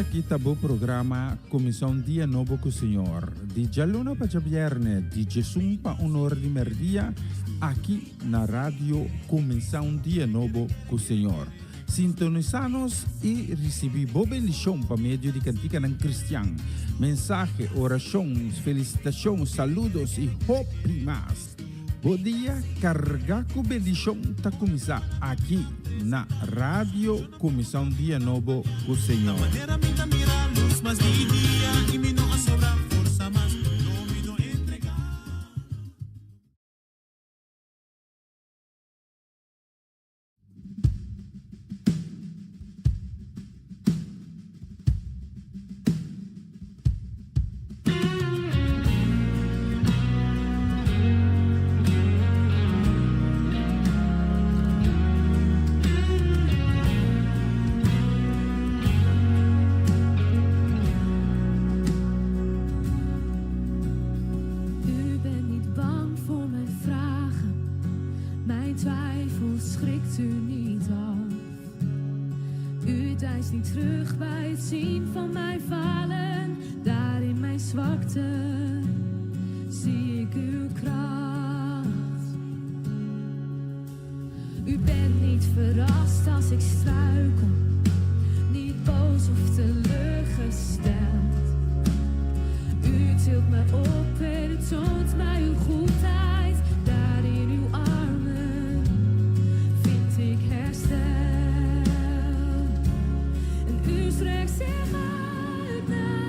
aqui tabu programa Comissão Dia Novo com o Senhor. De Jaluna para Javierne, de Jesus para Honor de Merdia, aqui na rádio Comissão Dia Novo com o Senhor. Sintonizanos e recebi boa bendição para meio de cantiga ng Cristian. Mensagem, orações, felicitações, saludos e hope mais. Bom dia, carga com bendição tá começar aqui na rádio Comissão Dia Novo com o Senhor. Strekt zich uit naar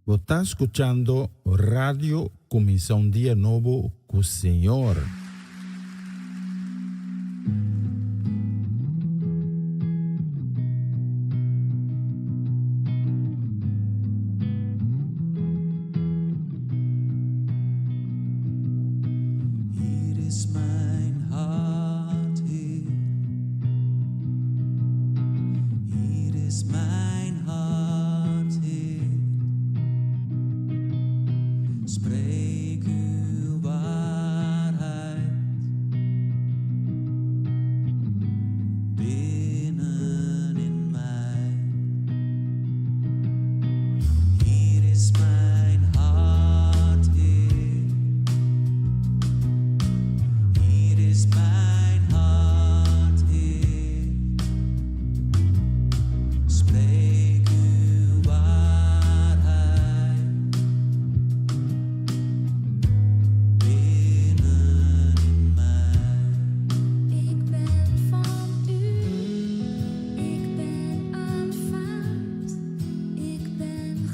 Vos estás escuchando Radio Comisión Día Nuevo con el Señor. Ik ben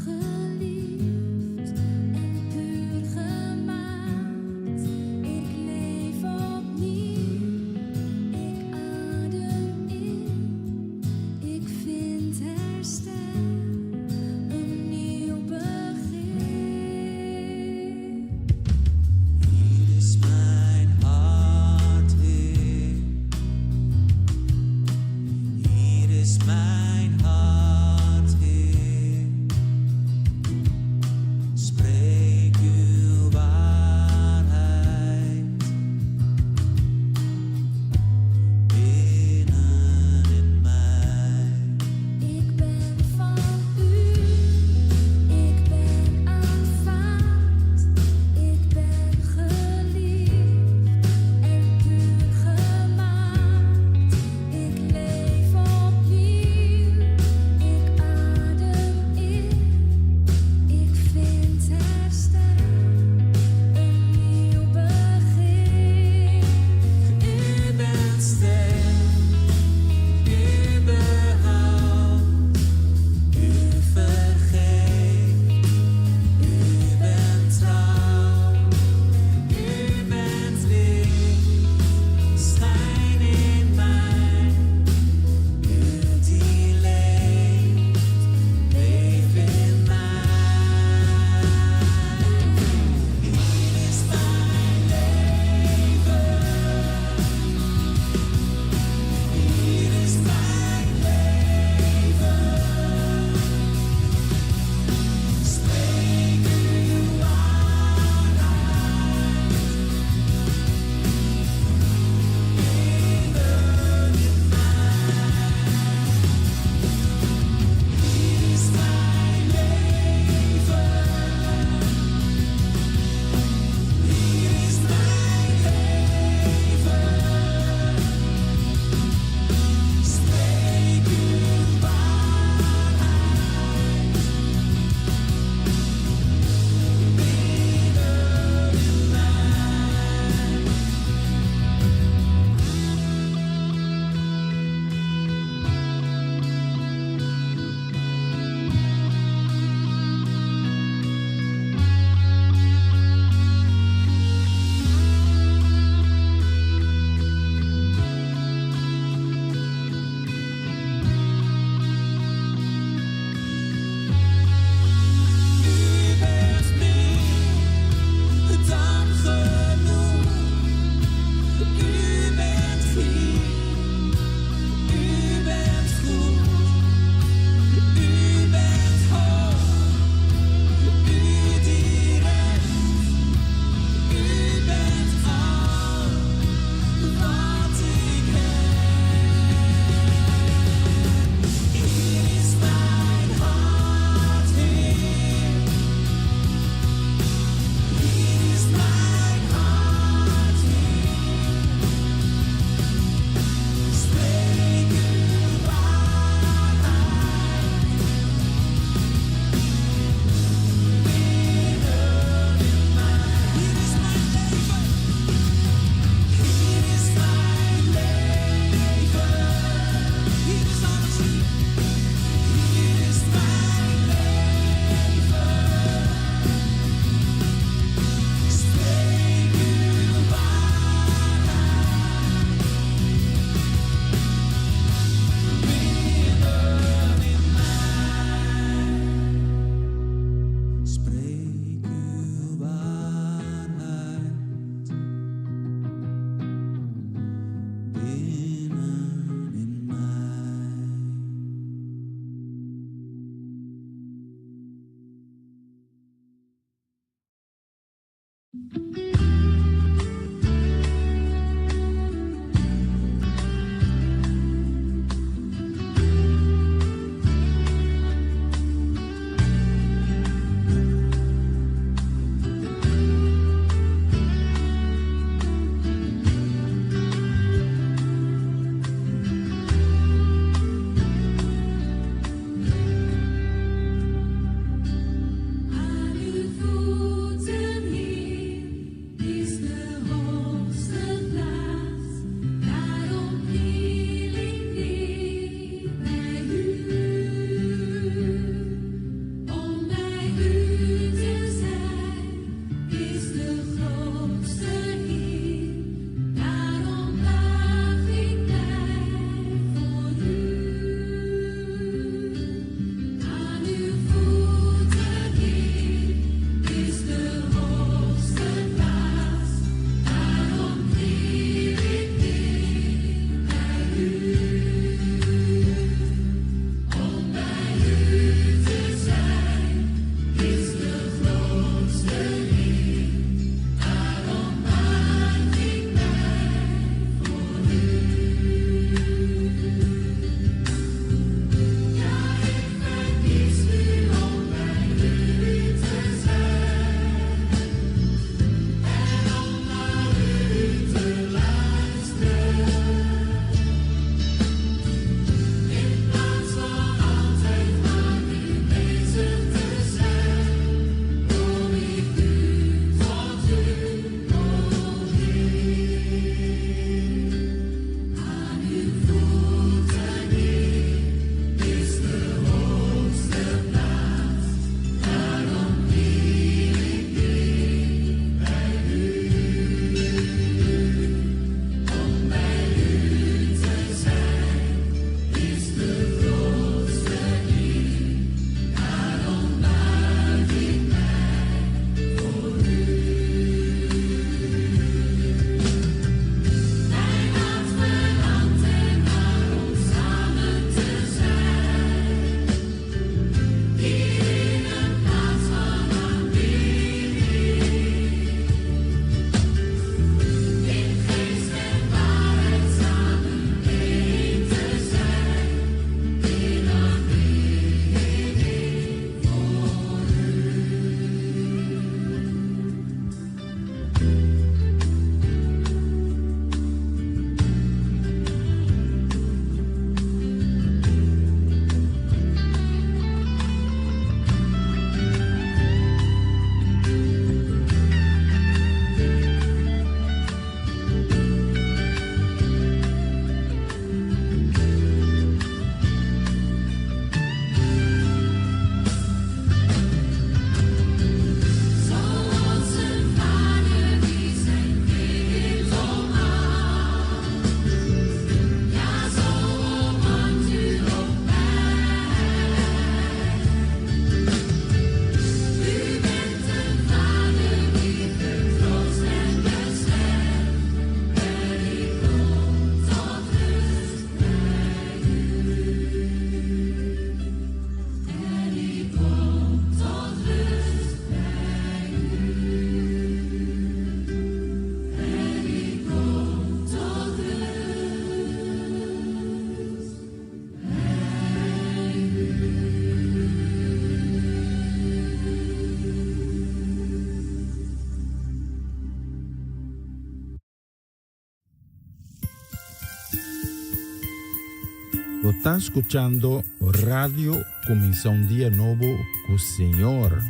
Está escuchando Radio Comienza un Día Nuevo con el Señor.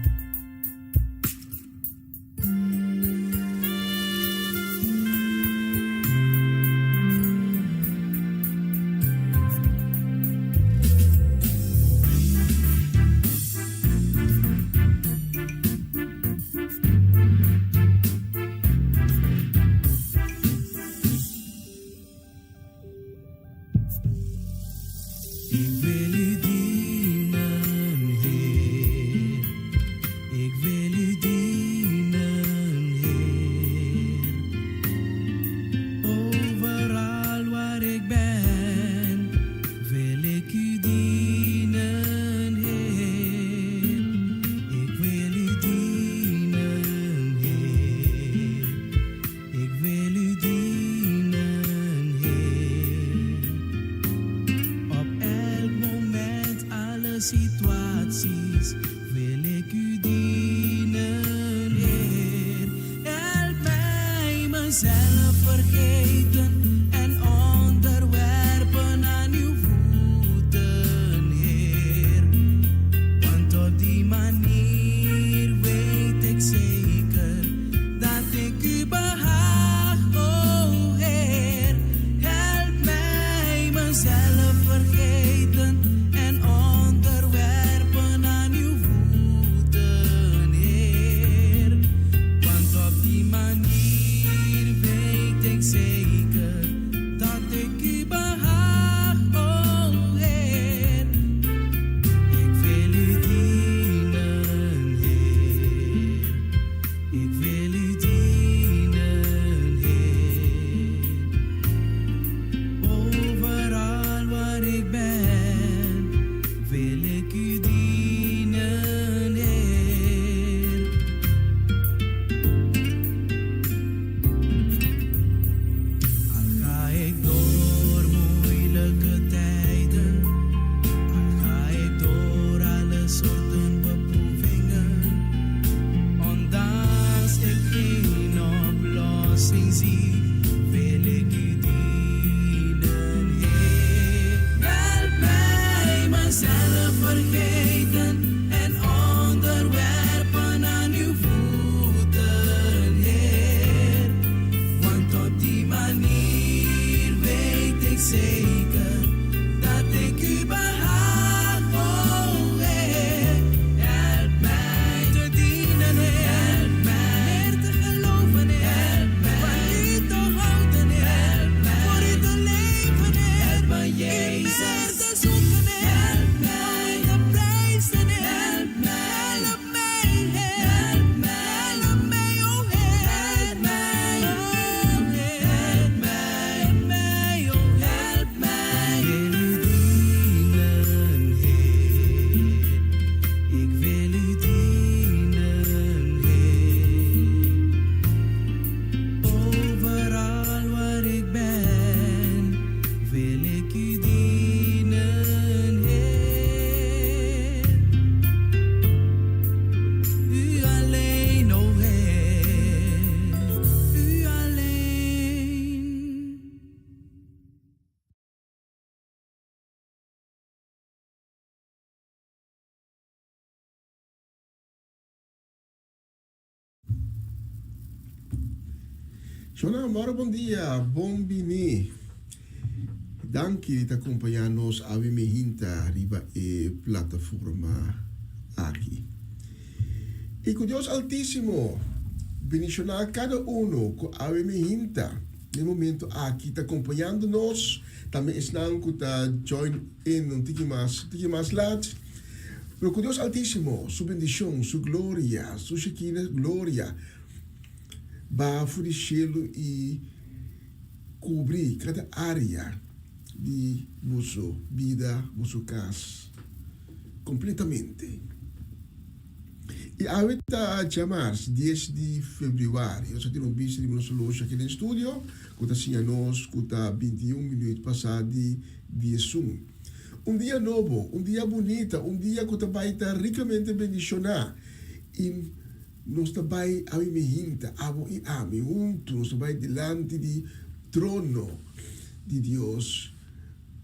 mezelf vergeten en onderwerpen aan uw voeten, Heer. Want op die manier weet ik zeker dat ik u behaag, o Heer. Help mij mezelf vergeten en onderwerpen aan uw voeten, Heer. Want op die manier weet ik zeker dat ik u behaag, o Heer. Ik wil u dienen, Heer. Ik wil u dienen, Heer. Overal waar ik ben, wil ik u dienen, Heer. Al ga ik door moeilijke tijden, al ga ik door alle soorten beproevingen, ondanks ik geen oplossing zie, wil ik u dienen, Heer. Help mij mezelf vergeten en onderwerpen aan uw voeten, Heer. Want op die manier weet ik zeker dat ik u behaag, o Heer. Help mij te dienen, Heer. Help mij meer te geloven, Heer. Help mij van u te houden, Heer. Help mij voor u te leven, Heer. Help mij, Jezus, te zoeken, Heer. Help mij te prijzen, Heer. Help mij, Heer. Help mij, o Heer. Help mij, o Heer. Help mij, o Heer. Help mij. Ik wil u dienen, Heer. Ik wil u dienen, Heer. Overal waar ik ben, wil ik u dienen, Heer. U alleen, o Heer. U alleen. Shona, moro bom dia, bom bini. Danke por acompanhar-nos a Hinta riba e plataforma aqui. E com Deus Altíssimo, bendicionar cada um com a Hinta. No momento aqui, está acompanhando-nos. Também estão com a join in um tiki mais laat. Pero com Deus Altíssimo, sua bendição, sua glória, sua Shekinah glória, vai for o cielo e cobrir cada área de vossa vida, vossa casa, completamente. E a está chamar 10 de fevereiro, eu só tenho visto de nosso loja aqui no estúdio, que está assim a nós, que está 21 minutos passado de Zoom. Dia novo, dia bonito, dia que vai estar ricamente bendicionado. E nós também a mim hinta, abo e ame, juntos, nós também delante do trono de Deus,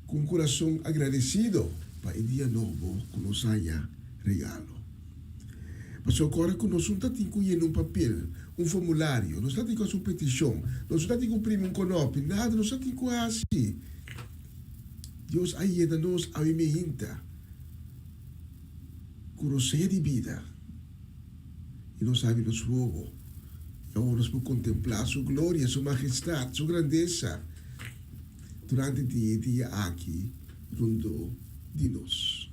com um coração agradecido para o dia novo que nos haya regalo. Mas agora que nós não estamos com um papel, um formulário, nós estamos com uma petição, nós estamos com um conope, nada, nós estamos com assim. Deus ajuda nos a mim hinta, com o ser de vida. E nós sabemos o fogo. E agora nós podemos contemplar sua glória, sua majestade, sua grandeza durante o dia aqui, junto de nós.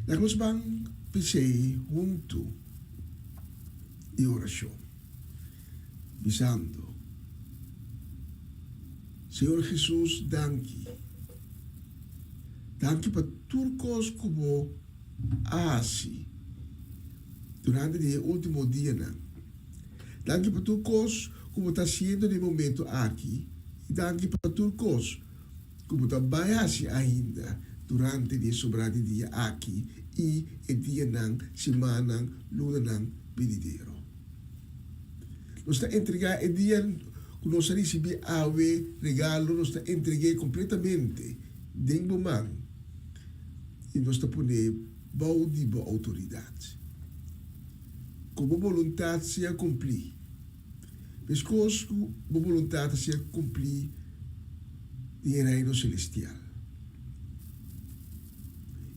Nós vamos pensar junto em oração, dizendo: Senhor Jesus, danke. Danke para turcos como assim durante o último dia. Danke para turcos como está sendo no momento aqui. E danke para turcos como está assim ainda durante o sobrado dia aqui e o dia semana, luna, venidero. Nós está entregar o dia que nós recebemos regalo, nós está entregar completamente dentro do man. E nós está poner boa de boa autoridade. Como a vontade se cumprir. Pescoço, a vontade se cumprir no reino celestial.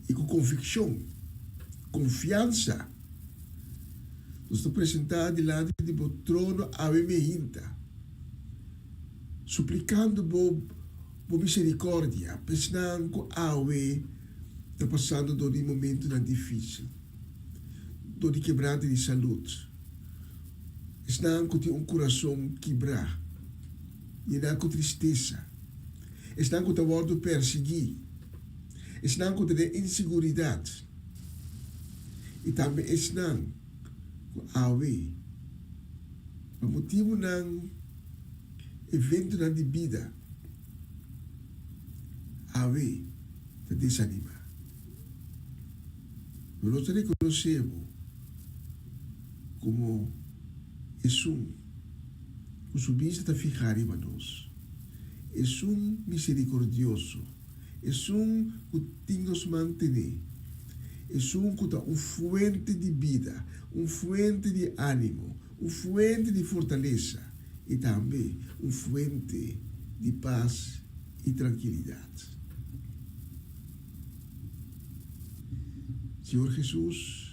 E com convicção, confiança, nós estamos apresentados diante do trono a Mehinta, suplicando por misericórdia, pensando que Awe está passando por um momento difícil, por um quebranto de saúde. Estão com um coração quebrado, e não com tristeza. Estão com o word perseguido. Estão com a inseguridade. E também estão com Awe. Por motivo ng evento de vida, Awe te desanima. Nós reconhecemos como o subiste está ficar em nós. É misericordioso. É que tem nos manter. É que dá fuente de vida, fuente de ânimo, fuente de fortaleza e também fuente de paz e tranquilidade. Senhor Jesus,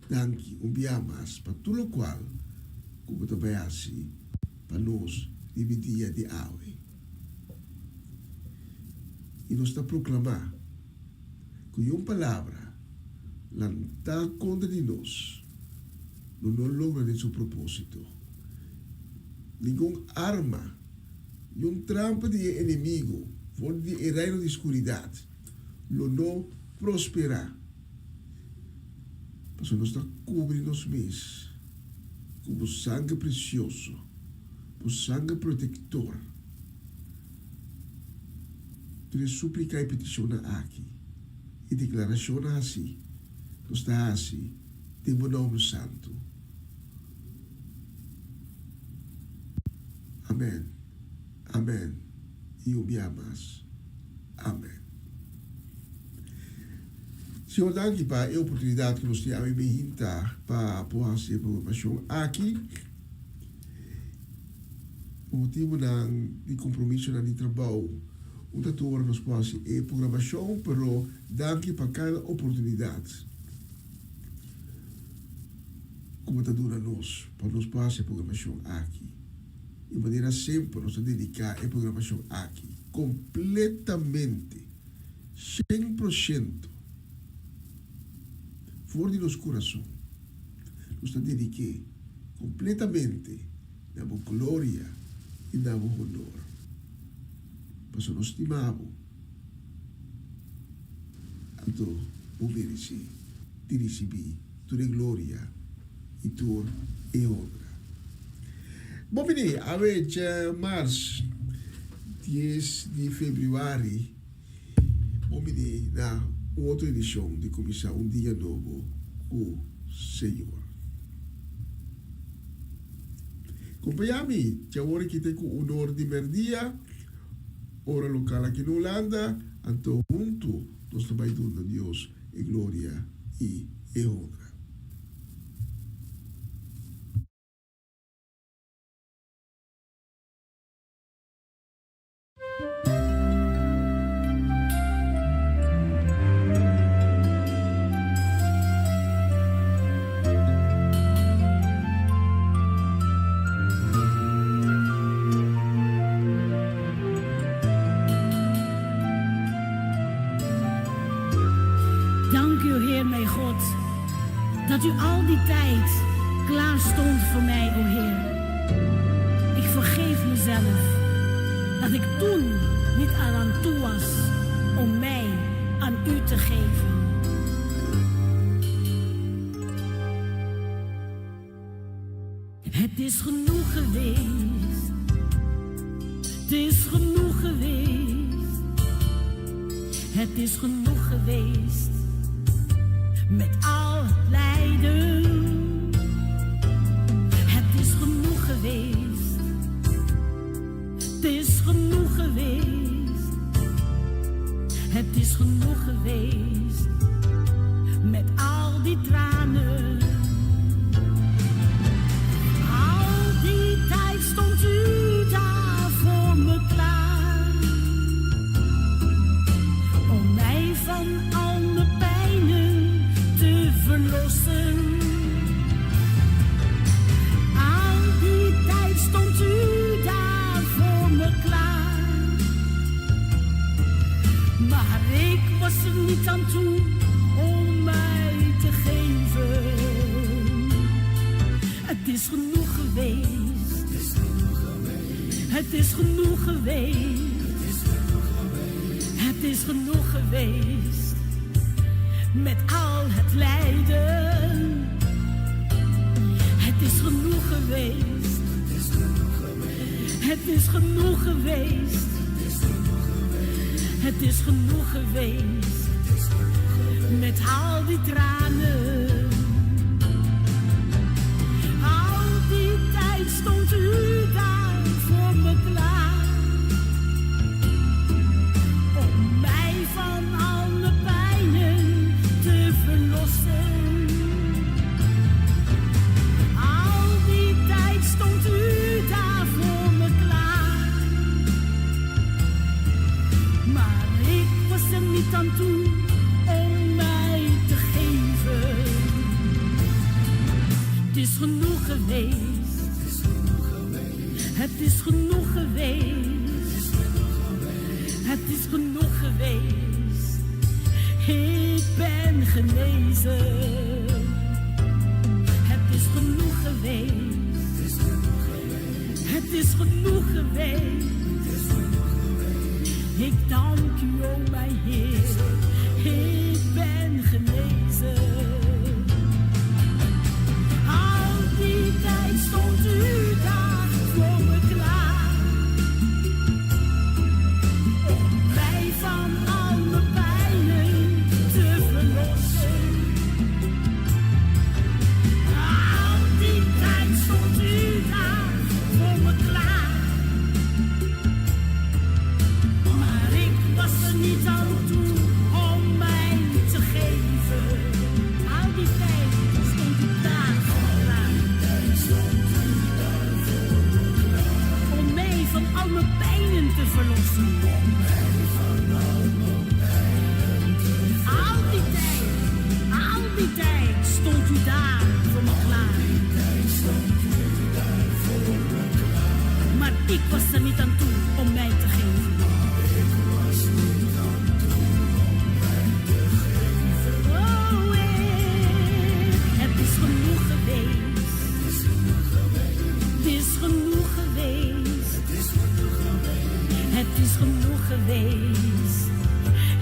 danke mais para tudo o qual como também assim para nós dividir de Awe. E nós está proclamar que uma palavra não está contra de nós, não logra de seu propósito. Nenhuma arma, nenhum trampa de inimigo, fora de reino de escuridade, não prosperará. Mas nós está cobrindo os meses com o sangue precioso, o sangue protetor. Tu suplica e peticiona aqui, e declaração assim, nós está assim, tem o nome santo. Amém, amém, e o mais. Amém. Senhor, danke para a oportunidade que nós temos a Mehinta para fazer a programação aqui. O motivo de compromisso de trabalho, o doutor nos pode fazer a programação, mas danke para cada oportunidade. Como está dura nós, para nós fazer a programação aqui. De maneira sempre, nós dedicar a programação aqui, completamente, 100%. Fora de nosso coração, nós dediquemos completamente na boa glória e na boa honor. Pois nós estimamos, então, o merece, te receber, toda glória e toda honra. Bom, bem, a vez março, 10 de fevereiro, bom, bem, na outra edição de Comissão Um Dia Novo com o Senhor. Acompanha-me, já hora que tem com o honor de merdia, hora local aqui na Holanda, então junto, nós também dando a Deus e glória e honra. Dank u, Heer, mijn God, dat u al die tijd klaar stond voor mij, o Heer. Ik vergeef mezelf dat ik toen niet aan toe was om mij aan u te geven. Het is genoeg geweest, het is genoeg geweest, het is genoeg geweest. Met al lijden, het is genoeg. is genoeg geweest. Het is genoeg geweest. Het is genoeg geweest. Met al het lijden. Het is genoeg geweest. Het is genoeg geweest. Het is genoeg geweest. Met al die tranen. Al die tijd stond u daar voor me klaar. Om mij van al mijn pijnen te verlossen. Al die tijd stond u daar voor me klaar. Maar ik was er niet aan toe om mij te geven. Het is genoeg geweest. Het is genoeg geweest. Het is genoeg geweest. Ik ben genezen. Het is genoeg geweest. Het is genoeg geweest. Ik dank u, o mijn Heer. Ik ben genezen. Al die tijd stond u daar voor me klaar. Om mij van al mijn pijnen te verlossen. Al die tijd stond u daar voor me klaar. Maar ik was er niet aan toe om mij te geven. Al die tijd stond u daar voor me klaar. Om mij van al mijn pijnen te verlossen. Al die tijd stond u daar voor me klaar. Maar ik was er niet aan toe om mij te geven. Oh, het is genoeg geweest. Het is genoeg geweest. Het is genoeg geweest.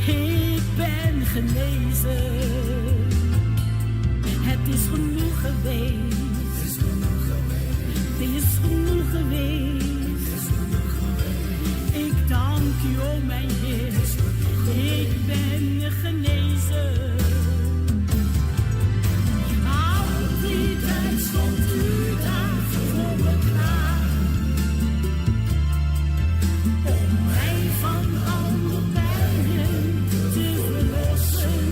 Ik ben genezen. Het is genoeg geweest. Het is genoeg geweest. Ik dank u, o mijn Heer. Ik ben genezen. Al die tijd stond u daar voor me klaar. Om mij van al mijn pijnen te verlossen.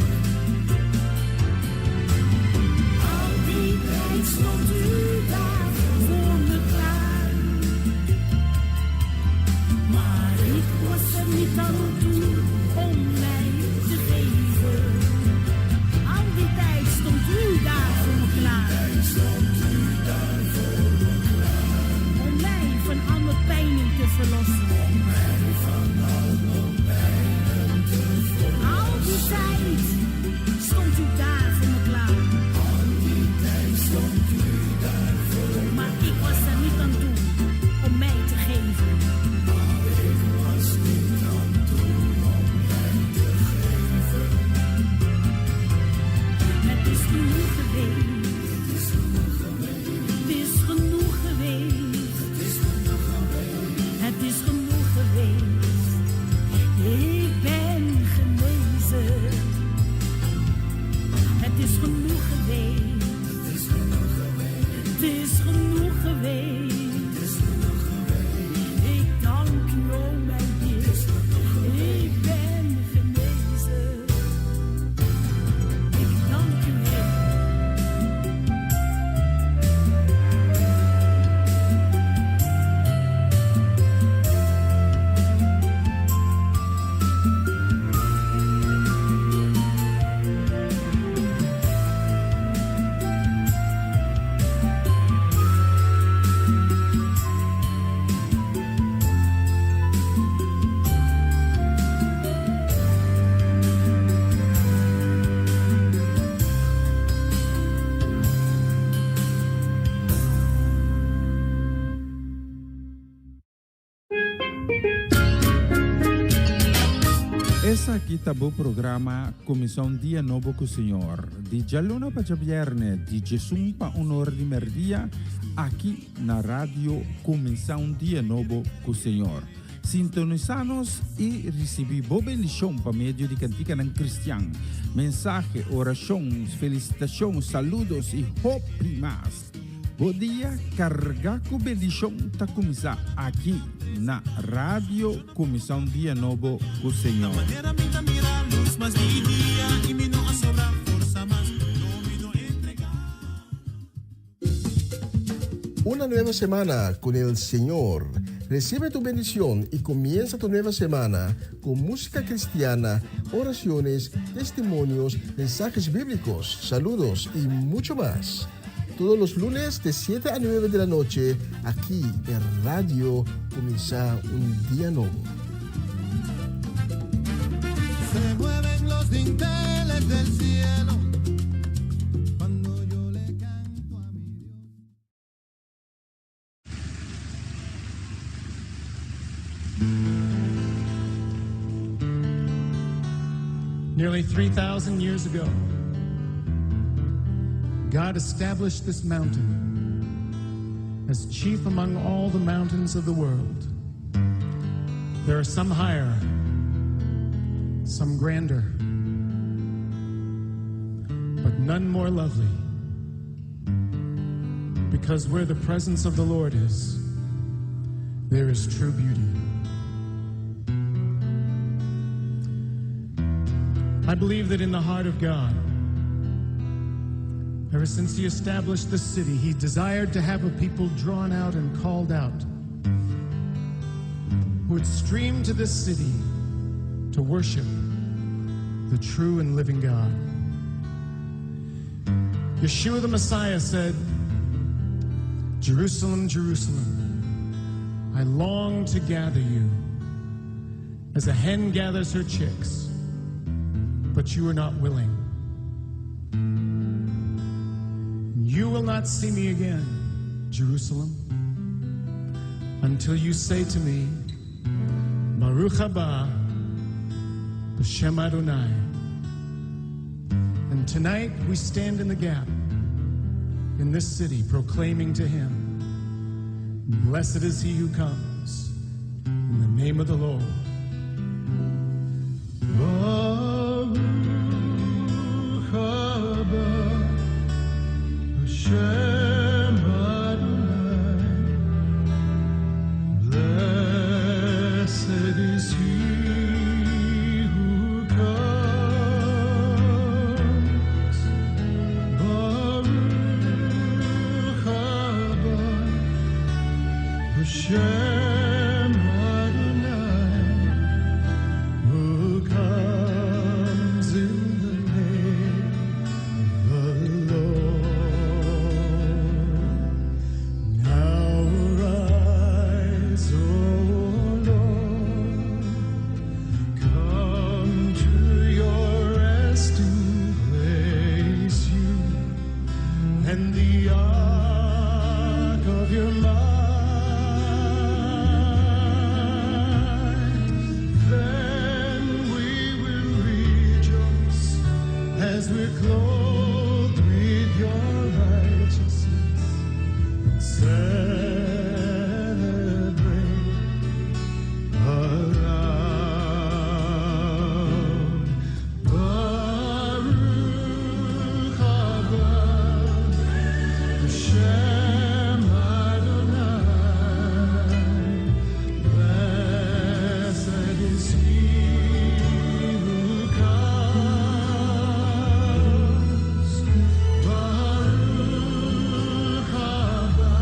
Essa aqui tá o programa Comissão Dia Novo com o Senhor. De Jaluna para Viernes, de Jesus para Honor de Merdia, aqui na rádio Comissão Dia Novo com o Senhor. Sintonizanos e recebi boa bendição para meio de cantiga em cristiano. Mensagem, orações, felicitações, saludos e hoprimas. Bom dia, carregar com bendição está começar aqui na rádio Comissão Dia Novo com o Senhor. Una nueva semana con el Señor. Recibe tu bendición y comienza tu nueva semana con música cristiana, oraciones, testimonios, mensajes bíblicos, saludos y mucho más. Todos los lunes de 7 a 9 de la noche, aquí en Radio Comienza un Día Nuevo. Se mueven los dinteles del cielo cuando yo le canto a mi Dios. Nearly 3,000 years ago, God established this mountain as chief among all the mountains of the world. There are some higher, some grander, but none more lovely, because where the presence of the Lord is, there is true beauty. I believe that in the heart of God, ever since he established this city, he desired to have a people drawn out and called out who would stream to this city to worship the true and living God. Yeshua the Messiah said, "Jerusalem, Jerusalem, I long to gather you as a hen gathers her chicks, but you are not willing. You will not see me again, Jerusalem, until you say to me, Baruch haba b'shem Adonai." And tonight we stand in the gap in this city proclaiming to him, "Blessed is he who comes in the name of the Lord." Baruch haba Shem Adonai, blessed is he who comes. Baruch haba Shem Adonai, who comes in the name of the Lord. And the ark of your mind, then we will rejoice as we're clothed with your righteousness and celebrate aloud. Baruch haba Shem Adonai, blessed is he who comes. Baruch haba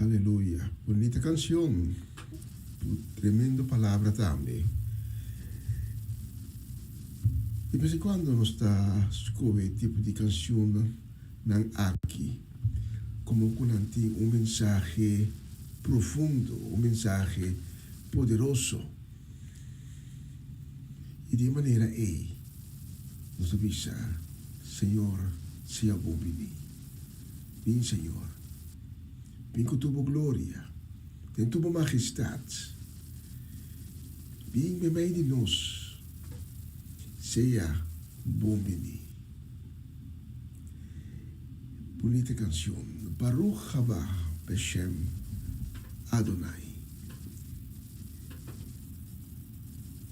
Aleluya. Bonita canción. Tremendo palabra también. E penso quando non sta scoprendo tipo di canzone nan aqui, como quando tem un mensaje profundo, un mensaje poderoso. E de maneira nos avisa, Senhor, sia bom vini. Vem, Senhor. Vem com tua glória, com tua majestade. Vem me meio de nós. Seja bom vini. Bonita canção. Baruch haba Beshem Adonai.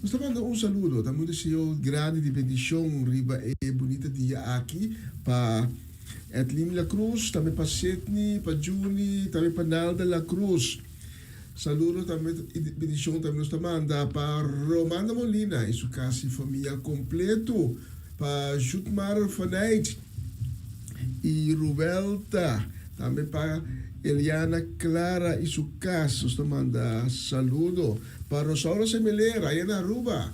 Nós estamos dando saludo, estamos desejando grande de bendição, riba bonita dia aqui para Edlin La Cruz, também para Sidney, para Juni, também para Nalda La Cruz. Saludo também de bendição também nós estamos dando para Romana Molina e sua casa e família completo, para Jutmar Fanait e Ruvelta, também para Eliana Clara e sua casa, nós estamos dando saludo. Para Rosaura Semelera, aí na Aruba.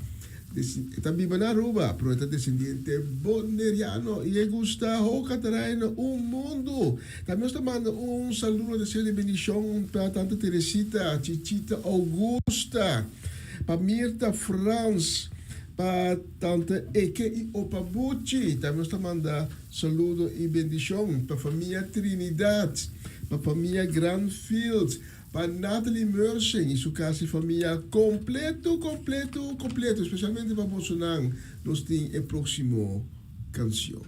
Também na Aruba, pero é descendente boneriano e gusta o Catarina mundo. Também está mandando saludo de bendição para Tanta Teresita, Chichita Augusta, para Mirta Franz, para Tanta Eke e Opa Bucci. Também está mandando saludo e bendição para a família Trinidad, para a família Granfield, para Natalie Mersing e sua casa e família completo, especialmente para Bolsonaro, nós temos a próxima canção.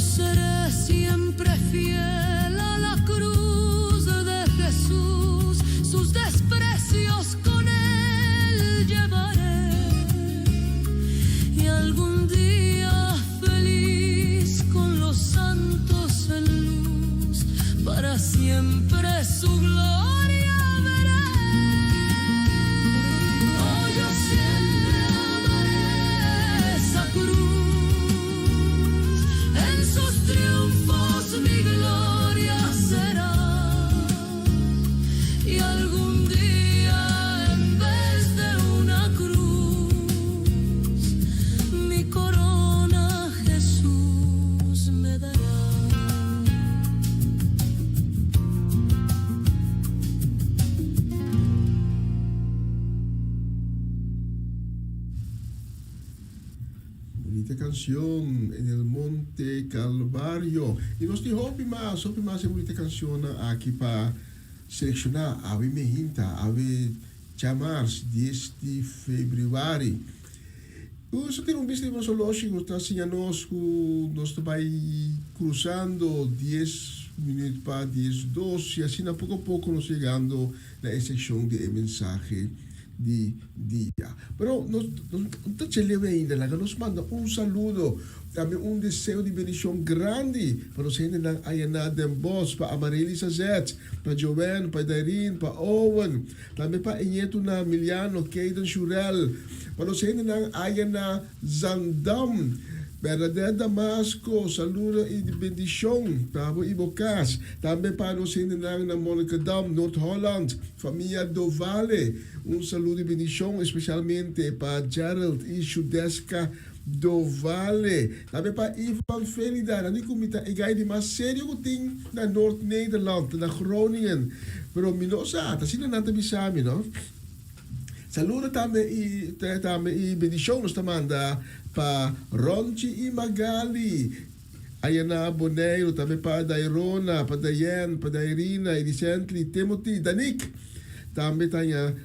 seré siempre fiel a la cruz de Jesús, sus desprecios con él llevaré, y algún día feliz con los santos en luz, para siempre su gloria veré. Oh, yo siempre amaré esa cruz, en sus triunfos mi gloria será, y algún día en vez de una cruz, mi corona Jesús me dará. Bonita canción en el Monte Calvario. Y nos dijo más en bonita canción aquí para seleccionar a me hinta, a chamar 10 de fevereiro. Isso tem visto mais lógico, está assim a nós que nós vai cruzando 10 minutos para 10, 12, e assim a pouco nós chegando na seção de mensagem de dia. Pero nós não te ainda, nos manda saludo, também desejo de bendição grande para os gente na Ayana Den Bosch, para Amareli Sazet, para Joven, para Dairin, para Owen, também para Inyeto na Miliano, Keiden Shurel, para os gente na Ayana Zandam, Bernadette Damasco, saludo e bendição para o Ibocas, também para os gente na Monica Dam, Noord-Holland, família do Vale, saludo e bendição especialmente para Gerald e Judeska do Vale, também para Ivan Felida, não comita e gai de mais sério que tem na Noord-Nederland, na Groningen, pero minosa, tá sendo nada bisami, não? Saludo também e bendição nos manda para Ronchi e Magali, Ayana Boneiro, também para Dairona, para Dayen, para Dairina, e Vicente, Timothy, Danik, também tenha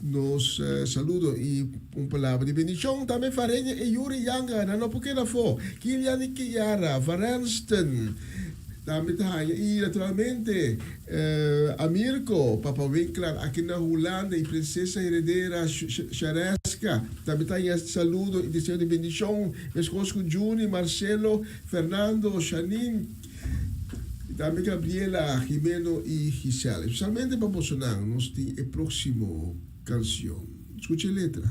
nos saludo e palavra de bendição também Farenha e Yuri Yanga, não porque na fo, Kilian e Kiara, Varenston, também tenha e naturalmente Amirko, Papa Winkler, aqui na Holanda e Princesa Heredera Charesca, também tenha saludo e desejo de bendição, Vescosco Juni, Marcelo, Fernando, Chanin, também Gabriela, Jimeno e Gisela. Especialmente para Bolsonaro, nós temos o próximo canção. Escute a letra.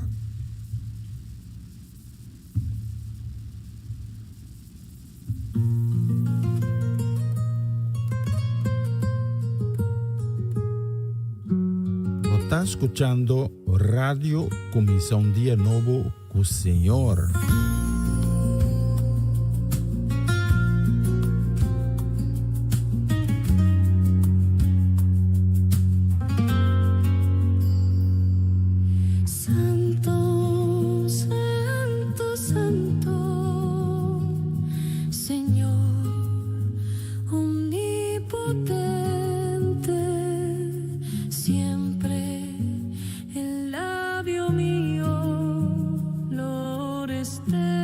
Está escuchando Radio Comienza un Día Nuevo con el Señor. Siempre el labio mío lo esté.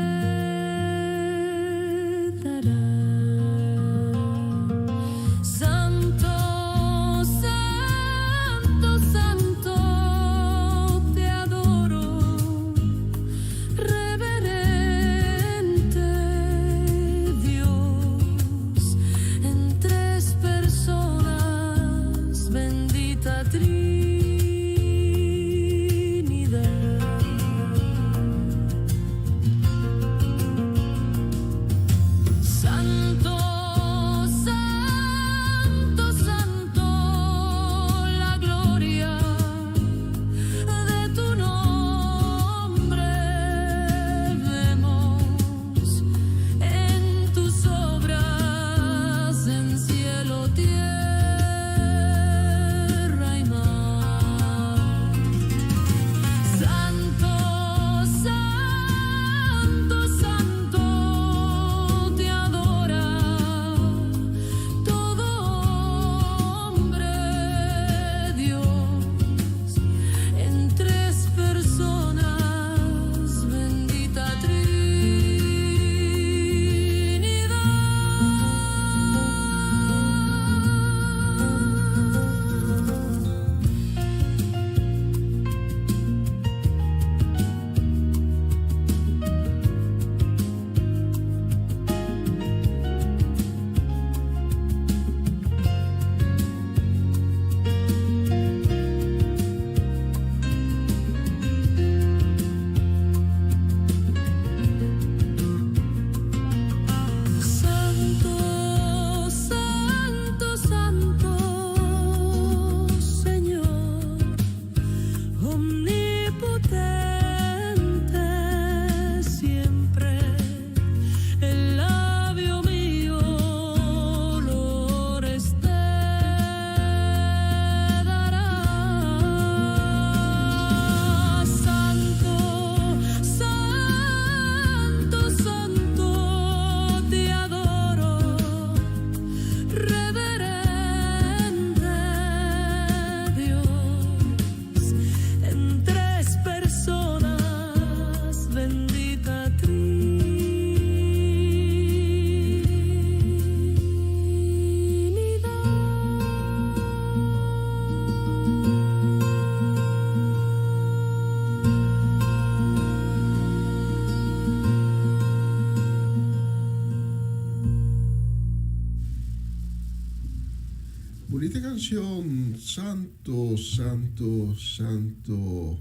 bonita canción, Santo, Santo, Santo.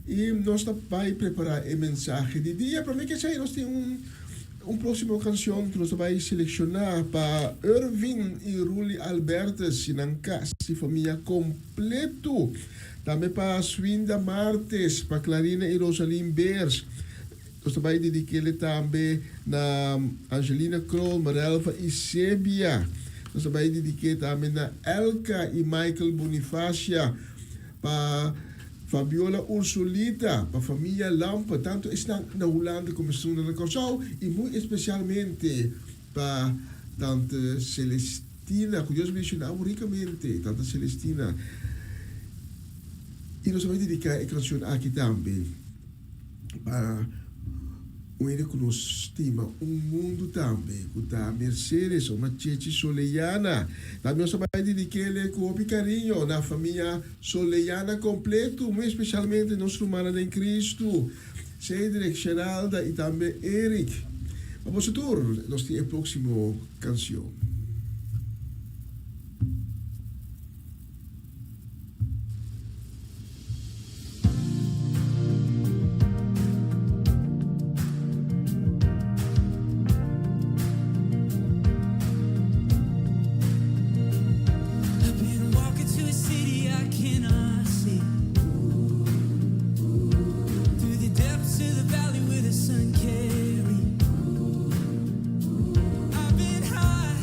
E nós vai preparar o mensagem de dia. Para mim que sei, nós temos próximo canção que nós vai selecionar para Irvin e Ruli Albertes, Sinangkas, e família completo. Também para Swinda Martes, para Clarina e Rosaline Beers. Nós vai dedicar também na Angelina Kroll, Marelva e Sebia. Nós vai dedicar também na Elka e Michael Bonifacia, para Fabiola Ursulita, para a família Lampa, tanto estão na Holanda como estão na Corsal, e muito especialmente para Tante Celestina, que Deus mencionou ricamente, Tante Celestina. E nós vamos dedicar a canção aqui também para o que nos estima mundo também, com a Mercedes, uma Chechi Soleiana. Também nós vamos dedicar com o carinho na família Soleiana completo, muito especialmente nosso humano em Cristo, Cedric, Geralda e também Eric. Vamos a tour, nós temos a próxima canção. I've been high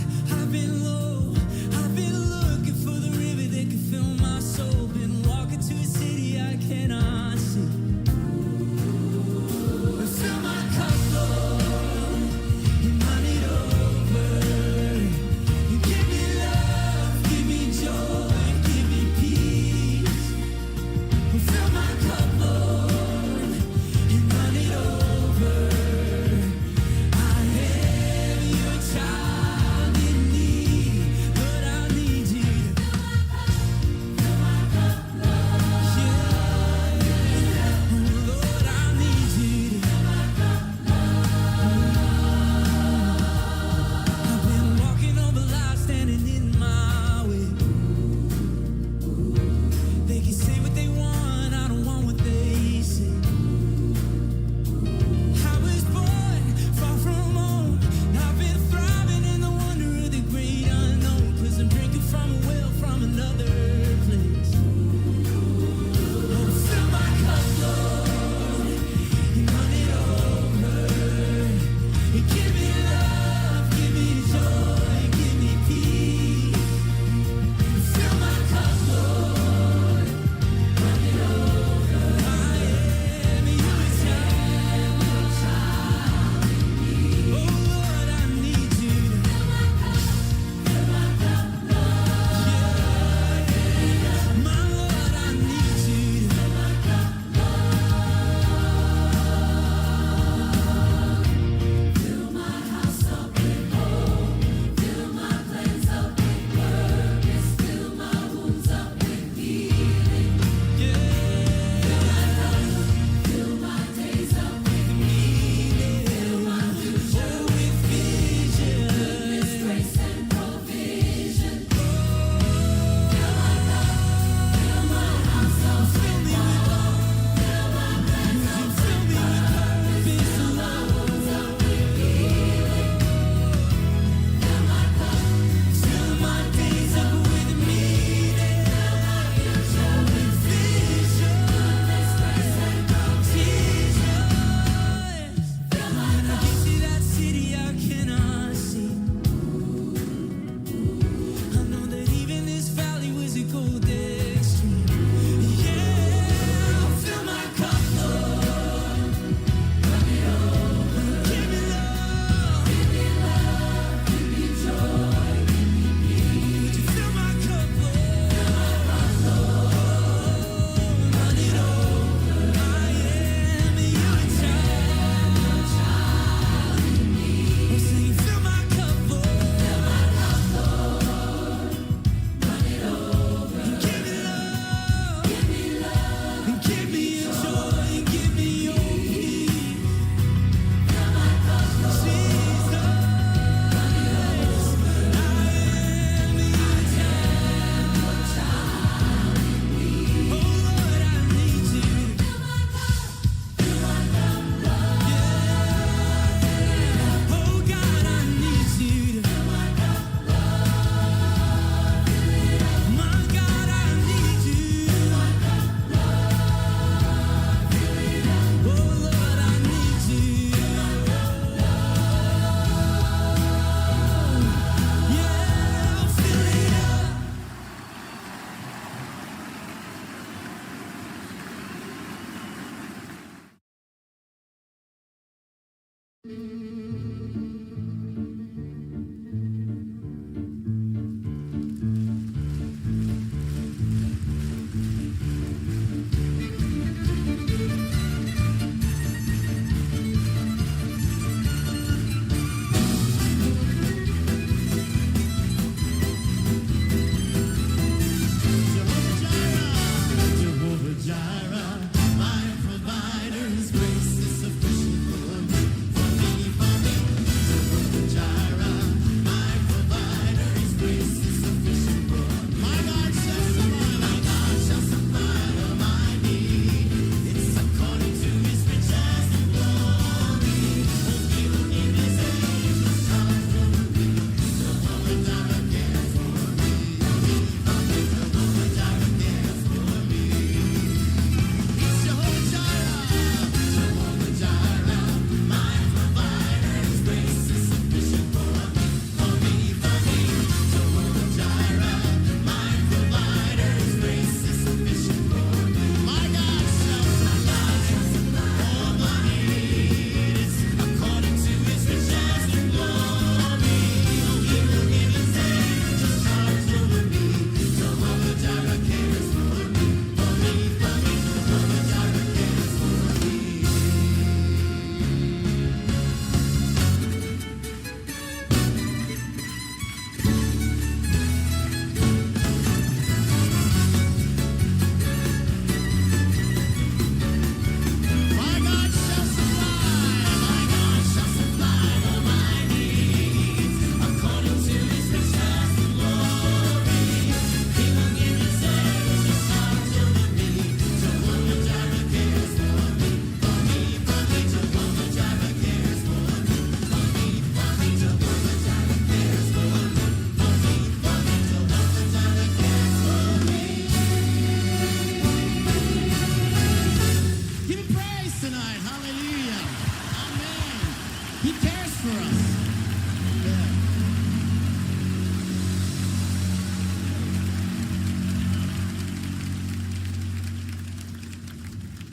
for us.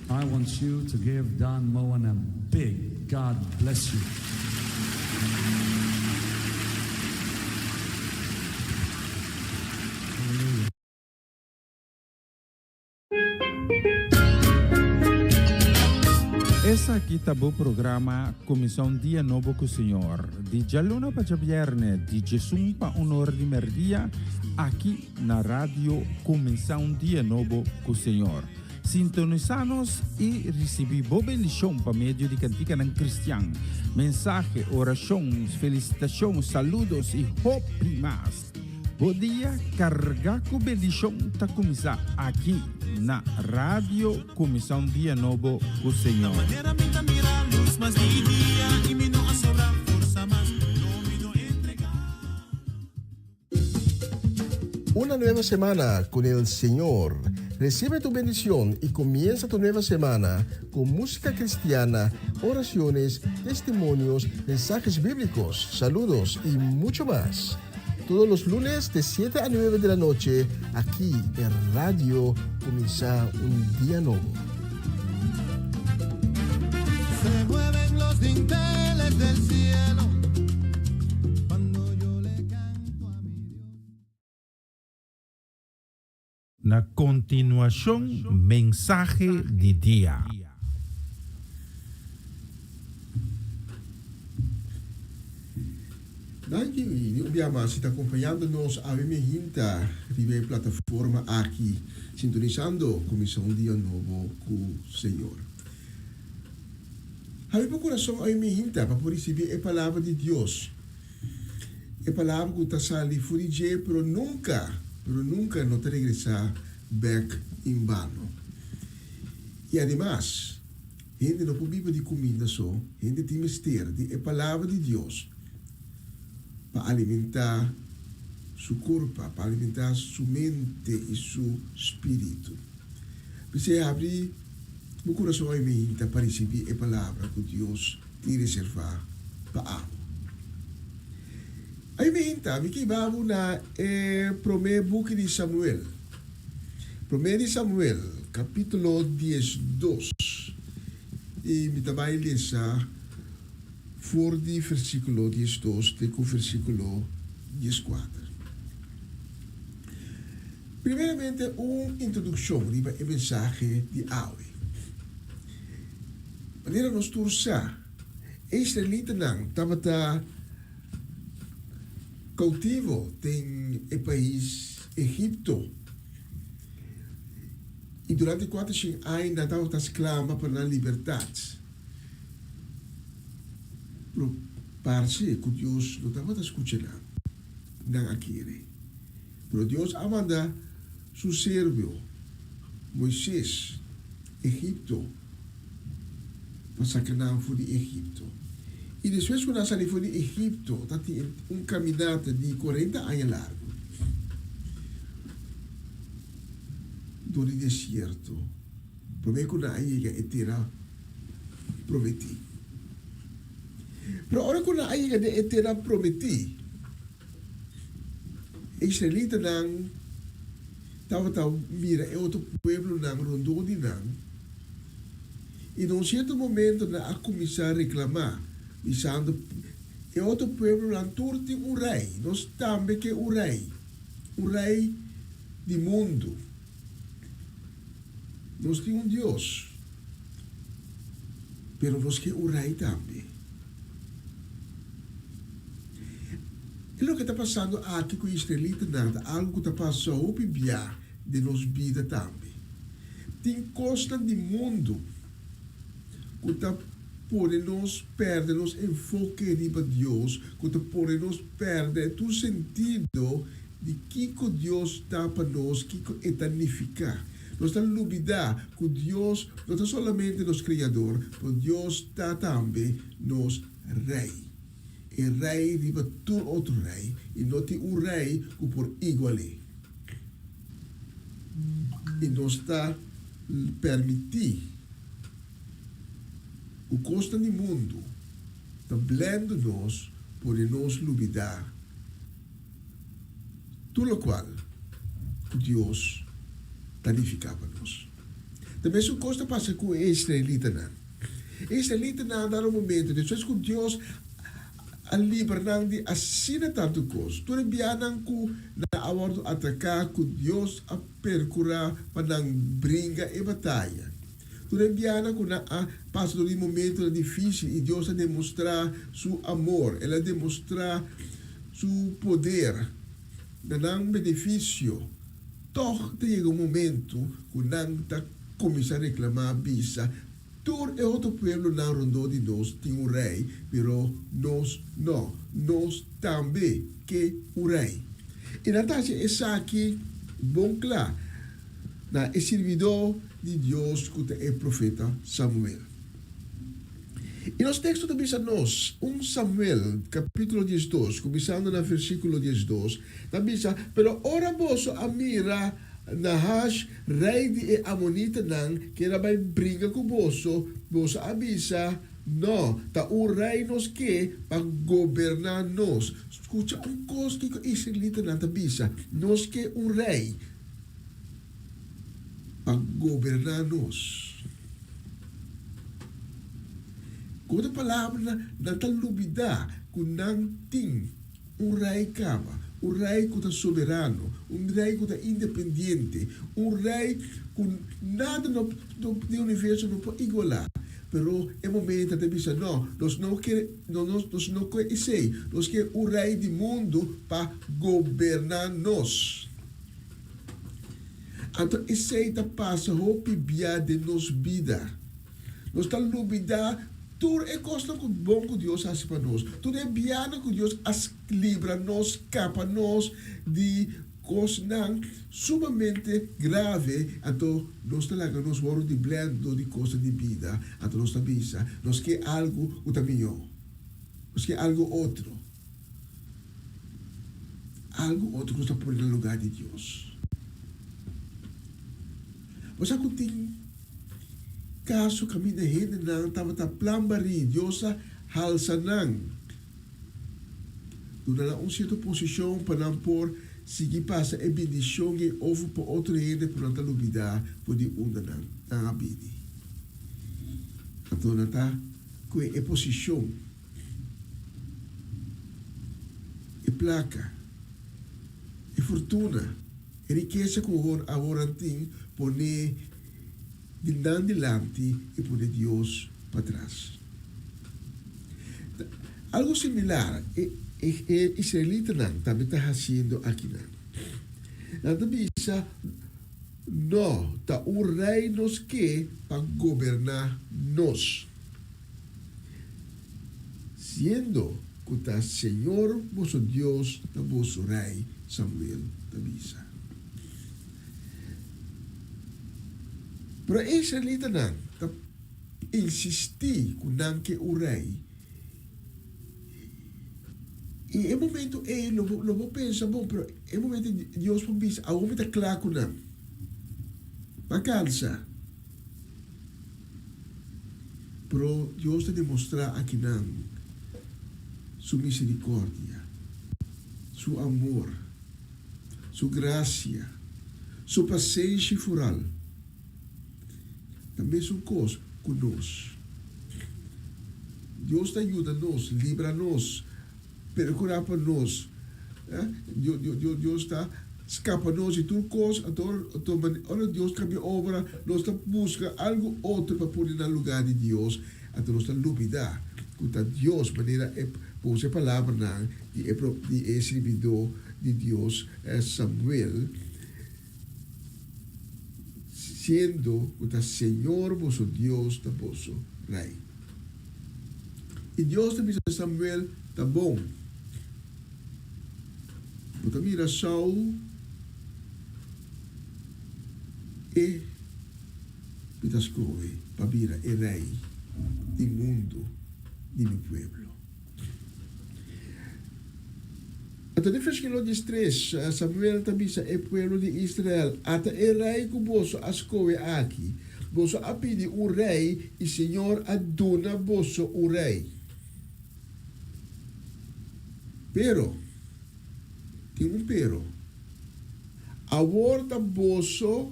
I want you to give Don Moen a big God bless you. Hallelujah. Essa aqui tá o programa Comissão Dia Novo com o Senhor. De Jaluna para Viernes, de Jesus para Honor de Merdia, aqui na rádio Comissão Dia Novo com o Senhor. Sintonizanos e recebi boa bendição para meio de cantica ng Cristian. Mensagem, orações, felicitações, saludos e hoprimas. Bom dia, carga com bendição tá começar aqui na Rádio Comissão Dia Novo com o Senhor. Una nueva semana con el Señor. Recibe tu bendición y comienza tu nueva semana con música cristiana, oraciones, testimonios, mensajes bíblicos, saludos y mucho más. Todos los lunes de 7 a 9 de la noche, aquí en Radio Comienza un Día Nuevo. Se mueven los dinteles del cielo cuando yo le canto a mi Dios. Na continuación, mensaje de día. Danke e obrigado se está acompanhando-nos a Hinta, ribe plataforma aqui, sintonizando Comissão Dia Novo com o Senhor. Habe por coração a Hinta para receber a palavra de Deus. A palavra que está sali fora de pero nunca não te regressar back em vano. E además, gente não pode viver de comida só, gente tem mistério de a palavra de Deus. Para alimentar su corpo, para alimentar su mente e su espírito. Você abre o coração e mente para receber a palavra que Deus te reservar para amo. Aí mente, que vamos na primeiro book de Samuel. Primeiro de Samuel, capítulo 12. E me também lesa voor die versículo 12 até o versículo 14. Primeiramente, uma introdução para o mensagem de hoje. Wanneer nós torçar, Israelita não estava cautivo tem o país Egipto. E durante 4 anos estava esclava para a liberdade. Pero parece que Deus não estava escutando não aquele. Pero Deus manda seu servo Moisés Egipto para sacar fora de Egipto. E depois quando saiu fora de Egipto, tinha caminhada de 40 anos largo. Do deserto. Para que na ilha a terra prometida. Pero ahora con la ayuda de Eterna prometí, Israelita nang estava mira é outro pueblo nang rondou de nang. E num certo momento na a começar a reclamar, dizendo é outro pueblo nang turti um rei, nós também que o rei do mundo. Nós temos Deus, pero nós que o rei também. E o que está passando aqui com o israelita nada, algo que está passando o bibia de nos vida também. Tem costa do mundo que está podendo perder nos enfoque de Deus, que está podendo perder o sentido de que Deus está para nós, que etanificar. Nós estamos duvidar que Deus não está somente nos criador, mas Deus está também nos rei. E rei riba todo outro rei, e não tem um rei que por igual. E não está permitir o costa do mundo blendo nós por nos lubidar. Tudo o qual Deus tanificava nós. Também isso costa passa com o israelita não. Israelita não dá no momento de que Deus a liberar de assina tanto coisa. Tudo bianang ku na awardo atacar com Deus a percurar para não brinca e batalha. Tudo bianang ku na passa do momento difícil e Deus a demonstrar seu amor, ela demonstrar seu poder, não benefício. Toch chega um momento que não está começar a reclamar bisa. Todo é outro povo na rondou de nós tem um rei, pero nós não, nós também que o rei. E na taxa essa aqui bom claro na é servidor de Deus que é profeta Samuel. E nos textos também a nós, Samuel, capítulo 12, começando no versículo 12, também diz, pero ora vosso amira Nahash, rei de Amonita nang, que era vai briga com vosso avisa, não, tá o rei nos que para governar nós. Escuta coisa que o israelita não avisa, nós que rei para governar nós. Quando a palavra não está lubida, que não tem rei cava. Rei que está soberano, rei que está independente, rei que nada no universo não pode igualar. Pero é momento de dizer, não, nós não queremos isso, nós queremos rei do mundo para governar nós. Então, isso está passando a pibia de nossa vida. Nós estamos lubida. Tudo é coisa que bom que Deus faz para nós. Tudo é biano que Deus livra nós, capa nós de coisas sumamente grave. Então, nós nos vamos de blendo de coisas de vida. Então, nós avisa, nós quer algo que está melhor. Nós quer algo outro. Algo outro que está por no lugar de Deus. Você tem caso kami na hindi nang tama plambari Diyosa halsanang. Doon na certa posisyon panampor sige pa sa ebidisyon ng ovo po outro hindi po nang talubida po di una nang abidi. Ato na ta kung e posisyon e placa e fortuna e riqueza kung aworanting po ni dilante e por Deus para trás. Algo similar israelita também está fazendo aqui. Também bisa no tá o rei nos que para governar nós. Siendo que está Senhor vosso Deus, tá vosso rei Samuel tambisa. Pero israelita não insistir com não que o rei. E é momento não vou pensar bom, pero é momento Deus pode dizer, a homem está claro com não. Para calça. Pero Deus está demonstrar aqui não sua misericórdia, seu amor, sua graça, sua paciência foral. Também são coisas conosco. Deus ajuda nós, livra nós, percurar para nós. Deus está escapa nós e tudo coisa. Então, Deus cambia obra, nós está busca algo outro para pôr no lugar de Deus. Então, nós está duvidar. Quando Deus, maneira, pôs a palavra de servidor de Deus, Samuel, siendo o Senhor vosso Deus, da vosso rei. E Deus também diz a Samuel, tá bom. Porque mira Saul e Pitascoe, para mira e rei do mundo, de meu pueblo. Então, no versículo 13, Samuel também diz, é pueblo de Israel, até o rei que vosso ascoe aqui, vosso apide o rei, e Senhor aduna vosso o rei. Pero, tem pero. Agora bolso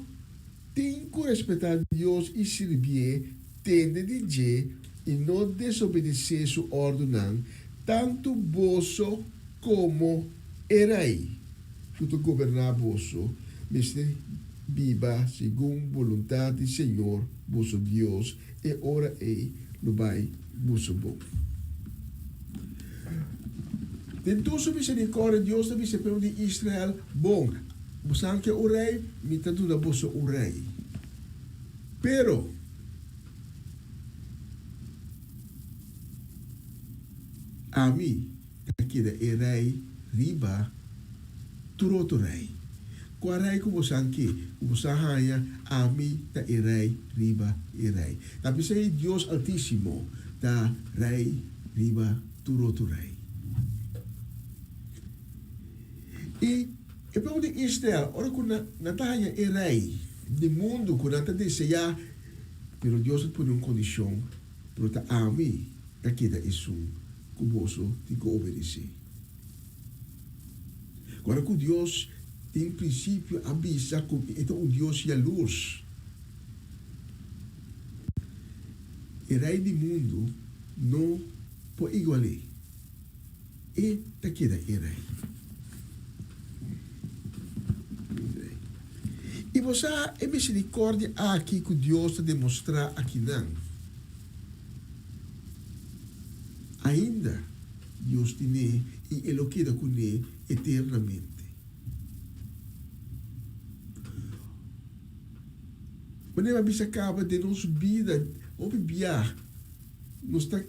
tem que respeitar Deus e servir, tende de dizer e não desobedecer sua ordem, tanto bolso como erei. Tudo governar bolso, mas viva segundo a vontade do Senhor, bolso Deus, e ora lo vai bolso bom. Dentro sua misericórdia, Deus também se pergunta de Israel, bom, você que o rei, me está dando bolso o rei. Pero, a mim, aqui da rei, riba, turoto rei. Qua rei como sanki, como sahaya, a mim, da rei, riba, rei. Tapi sei Deus Altíssimo, da rei, riba, turoto rei. E pergunto de Israel, ora quando natahanya rei, do mundo, quando nata deseja, pero Deus põe uma condição, para a mim, daqui da isso, que você tem que obedecer. Agora que Deus, em princípio, avisa que é um Deus e a luz. O rei do mundo não pode igualar. E daqui da rei. E você é misericórdia aqui que Deus está demonstrar aqui não. Ainda Deus tem e Ele queda com ele eternamente. Quando a bisa acaba de nossa vida, ou biar, nós está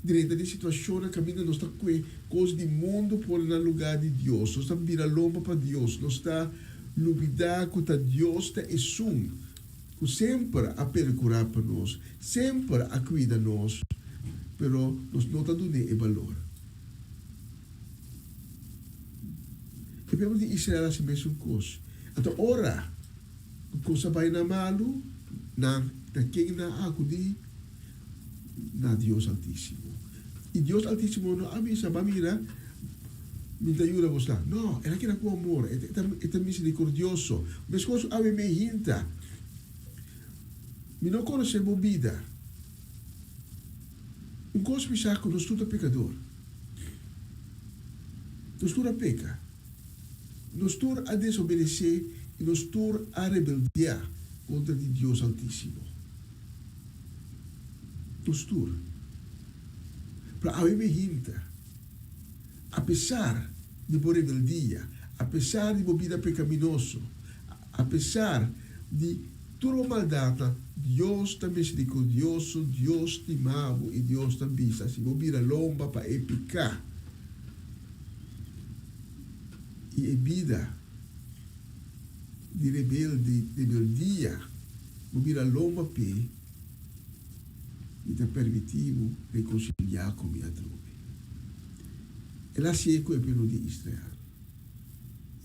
direita de situação na caminho, nós está com coisas do mundo por no lugar de Deus, nós está virar lomba para Deus, nós está luvidar com Deus está que sempre a percurar para nós, sempre a cuidar nós, pero nós não está dando valor. E pelo de Israel assim mesmo coisa. Então ora, coisa vai na malu, na quem na acudi na Deus Altíssimo. E Deus Altíssimo não avisa para mira. Me ajuda você. Não, ela quer com amor, é misericordioso. Mas coisa a me hinta. Me não conhece bebida. Coisa me saco, nós tudo pecador. Nós tudo peca. Nós tudo a desobedecer e nós tudo a rebeldia contra Deus Altíssimo. Nós tudo. Para a me hinta. Apesar de por rebeldia, apesar de bebida pecaminoso, apesar de toda maldade, Deus está misericordioso, Deus te ama e Deus te avisa. Se bebida lomba para pecar, e a vida de rebeldia, bebida lomba para e está permitido reconciliar com minha tropa. Ela se é pelo de Israel.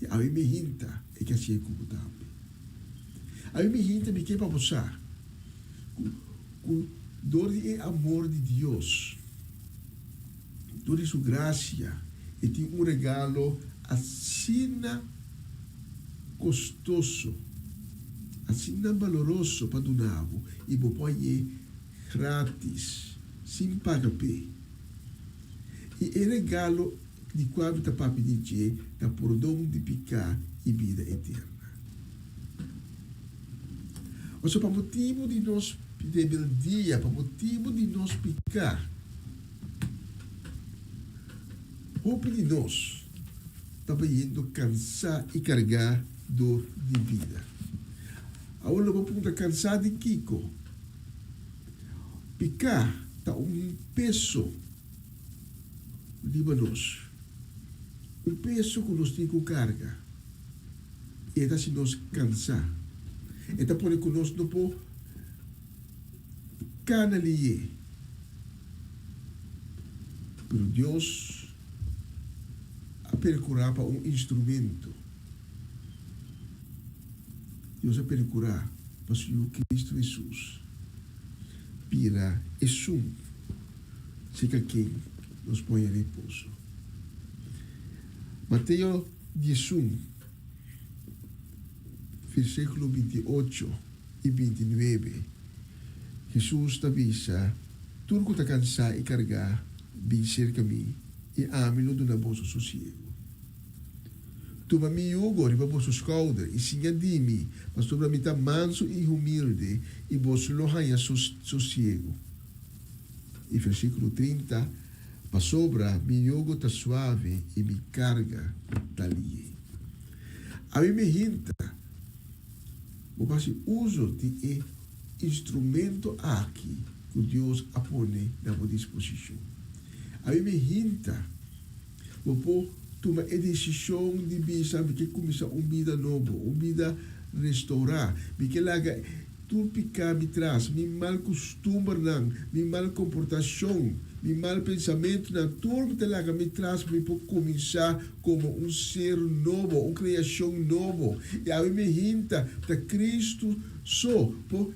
E a me hinta é que se é como também. A me hinta me quer para você. Com dor e amor de Deus. Dor de sua graça. E tem regalo assim custoso. Assim valoroso para donar. E vou pôr grátis. Sem pagar pé. E o regalo de qual está para pedir da perdão de pecar e vida eterna. Ou seja, para motivo de nós rebeldia, para motivo de nós pecar, roupa de nós estava indo cansar e carregar dor de vida. Agora eu vou cansar de Kiko. Pecar está peso de nós. Peso que nós temos que carga. E se nós cansar. E pode que nós não podemos canalizar. Pero Deus a percurar para instrumento. Deus a percurar para o Senhor Cristo Jesus. Pira e sum. Se que quem nos põe em repouso. Mateo 11, versículo 28 y 29. Jesús avisa, turco ta cansa e carga, bin cerca mi, e amilo do naboso sossego. Tuma mi yugo riba bosso schouder, e sinha dimi, mas sobre mi ta manso e humilde, e bosso lohanha sossego. E versículo 30, pa sobra mi yugo ta suave e mi carga ta lie. A mim me hinta, o passe uso de instrumento aqui que Deus apone na sua disposição. A mim me hinta, o povo toma a decisão de bisa que começa uma vida nova, uma vida restaurar, porque laga tu picar me traz, me mal costume não, me mal comportação, me mal pensamento na turma te laga me traz para começar como um ser novo, uma criação nova. E a mim me hinta para Cristo só por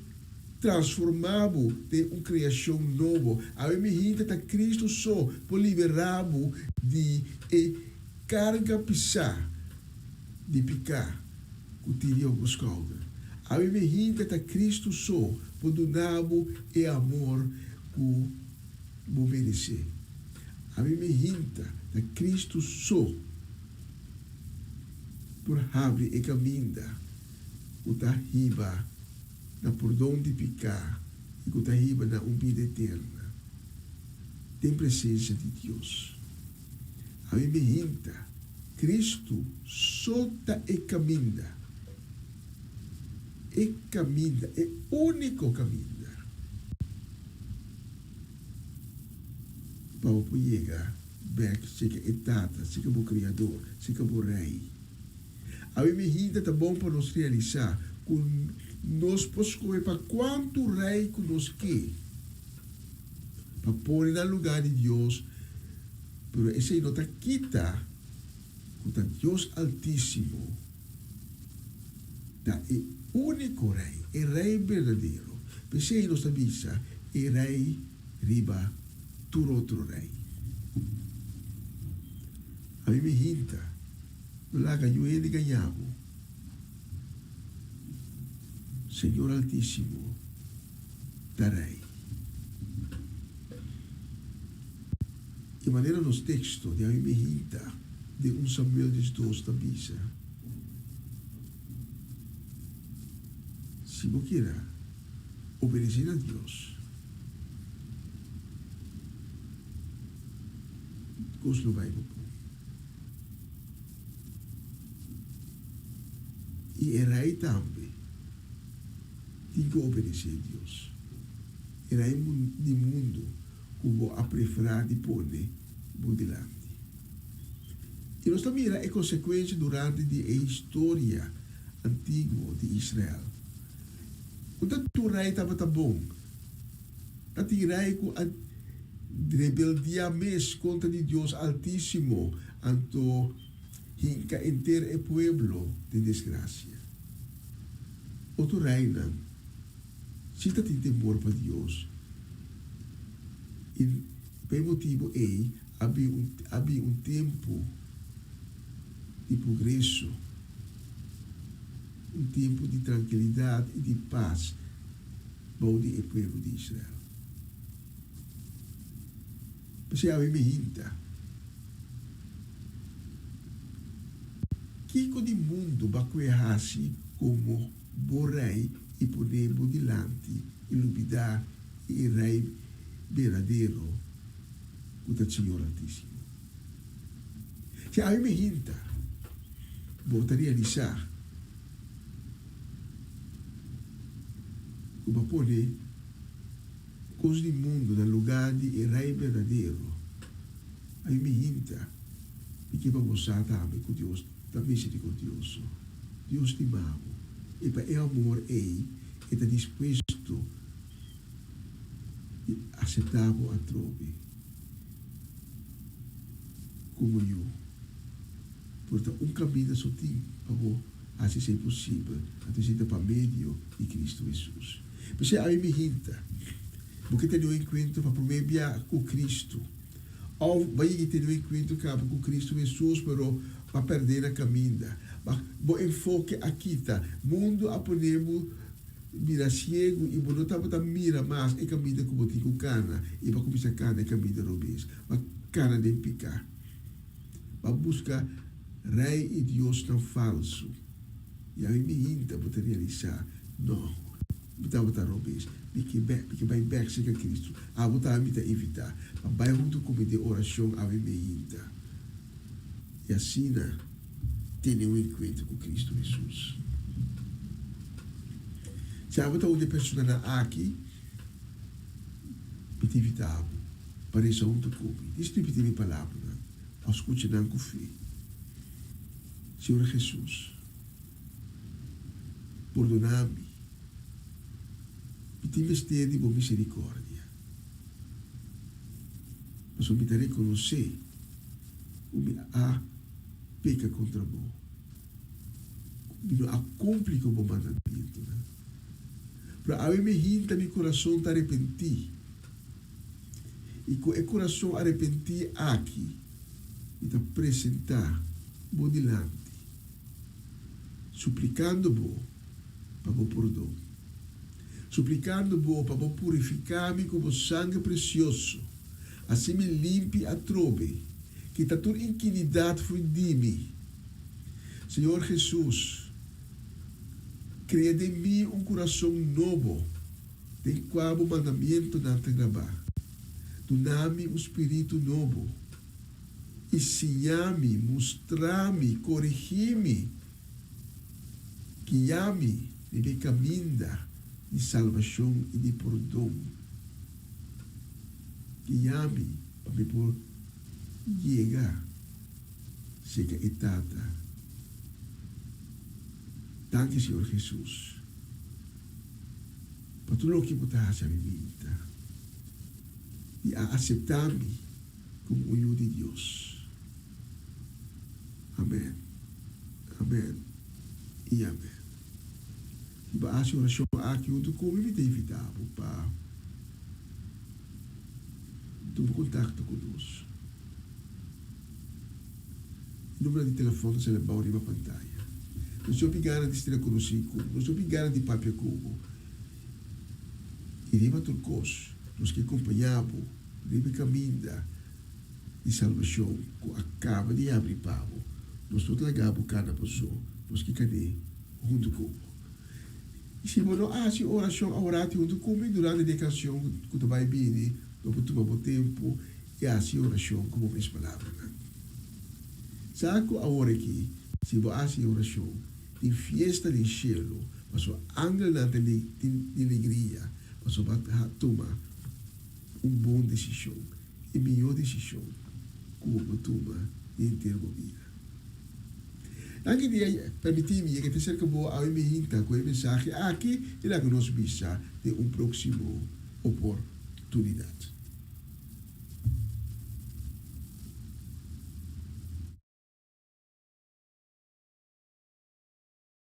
transformado de uma criação nova. A mim me hinta para Cristo só por liberado de carga pisar, de picar, o tiro buscado. A mim me hinta para Cristo só por donado e amor que vou merecer. A mim me hinta para Cristo só por abrir e caminho o riba na perdão de picar e o riba na vida eterna. Tem presença de Deus. A mim me hinta, Cristo só está e caminho. É caminho, é único caminho. Para o chegar, back, chega etata, chega o Criador, chega o Rei. A mim me hinta tá bom para nos realizar, com nós poscoe para quanto Rei que nos quer, para pôr no lugar de Deus, pero esse não está quita, com Deus Altíssimo, tá é único Rei, é Rei verdadeiro. Pensei nos avisa, é Rei riba tur outro Rei. A mim me hinta, no laga ele ganhavo, Senhor Altíssimo, da Rei. E maneira nos textos de a mim me hinta, de 1 Samuel 2 da Bisa, se você quer obedecer a Deus, Deus não vai pôr. E era aí também, tem que obedecer a Deus. Era aí de mundo que vou preferir de pôr delante. E nós também é consequência durante a história antiga de Israel. Quando o rei estava bom, o rei com a rebeldia mes contra de Deus Altíssimo, anto hinca inteiro o pueblo de desgraça. Outro rei não, se está tem temor para Deus, e por motivo havia um tempo de progresso, um tempo de tranquilidade e de paz para o povo de Israel. Você a me hinta. Kiko de mundo bacuerrasse como o rei e poder delante e lubidar e rei verdadeiro, o Senhor Altíssimo. Se a me hinta, voltaria a realizar como poder coisas do mundo no lugar de rei verdadeiro. A me hinta, porque para mostrar também com Deus, também misericordioso. Deus te ama, e para o amor está disposto a aceitar a trobe como eu. Portanto, caminho só tem para assim ser possível, até ser para meio de Cristo Jesus. Mas a me hinta, porque tem um encontro para promover com Cristo, Ou vai ter um encontro com Cristo Jesus, mas vai perder a caminho. Mas o enfoque aqui tá. Mundo aponemos mira cego e não estava mira mais e caminho como tico cana e vai começar cana e caminho de robês. Mas cana de picar. Vai buscar rei e Deus não falso. E aí me hinta para realizar. Não. Estava a robês. Porque vai back se Cristo. A botar me evitar. Mas vai junto com de oração a me hinta. E assim tem um encontro com Cristo Jesus. Se a outra pessoa aqui, pedi evitar para isso junto comigo. Isso não pedi palavra. Escute não com fé. Senhor Jesus, perdona-me. Pedi vestir de boa misericórdia. Mas eu me darei reconhecer o meu peca contra mim. A cumprir com o mandamento. Para a me hinta meu coração te arrepentir. E com o coração arrepentir aqui, e te apresentar bo dilante, suplicando-bo para o perdão. Suplicando-bo para purificar-me com o sangue precioso. Assim me limpe a trobe, que está toda inquinidade foi de mim. Senhor Jesus, cria de mim um coração novo, de qual o mandamento não te gravar. Dá-me um espírito novo. Ensina-me, mostra-me, corrigi-me, guia-me no caminho de salvação e de perdão. Guia-me para me por chegar, chega etapa. Danke, Senhor Jesus, por tudo o que você faz a minha vida e a aceitar-me como o filho de Deus. Amém. Amém. E amém. E para a oração aqui, eu estou me evitável para tomar contato conosco. O número de telefone se leva na pantalla. Não se obrigado a estar conosco, não se obrigado de papel cubo. E riba turcos, os que acompanhavam, riba caminho de salvação, que acaba de abrir pavo. Nós todos legamos cada pessoa, nós que cadê, junto com. E se você faz oração, orar junto comigo durante a dedicação, que tu vai vir, depois tu vai ter tempo, e assim oração, como as palavras. Sabe a hora aqui, se você faz oração, tem festa no cielo, mas o ángel não tem alegria, mas você vai tomar uma boa decisão, e melhor decisão, como você toma em termos de vida. Anche di permettimi che ti cerco a me hinta con i messaggi aqui e la conosco bisa di un prossimo opportunità.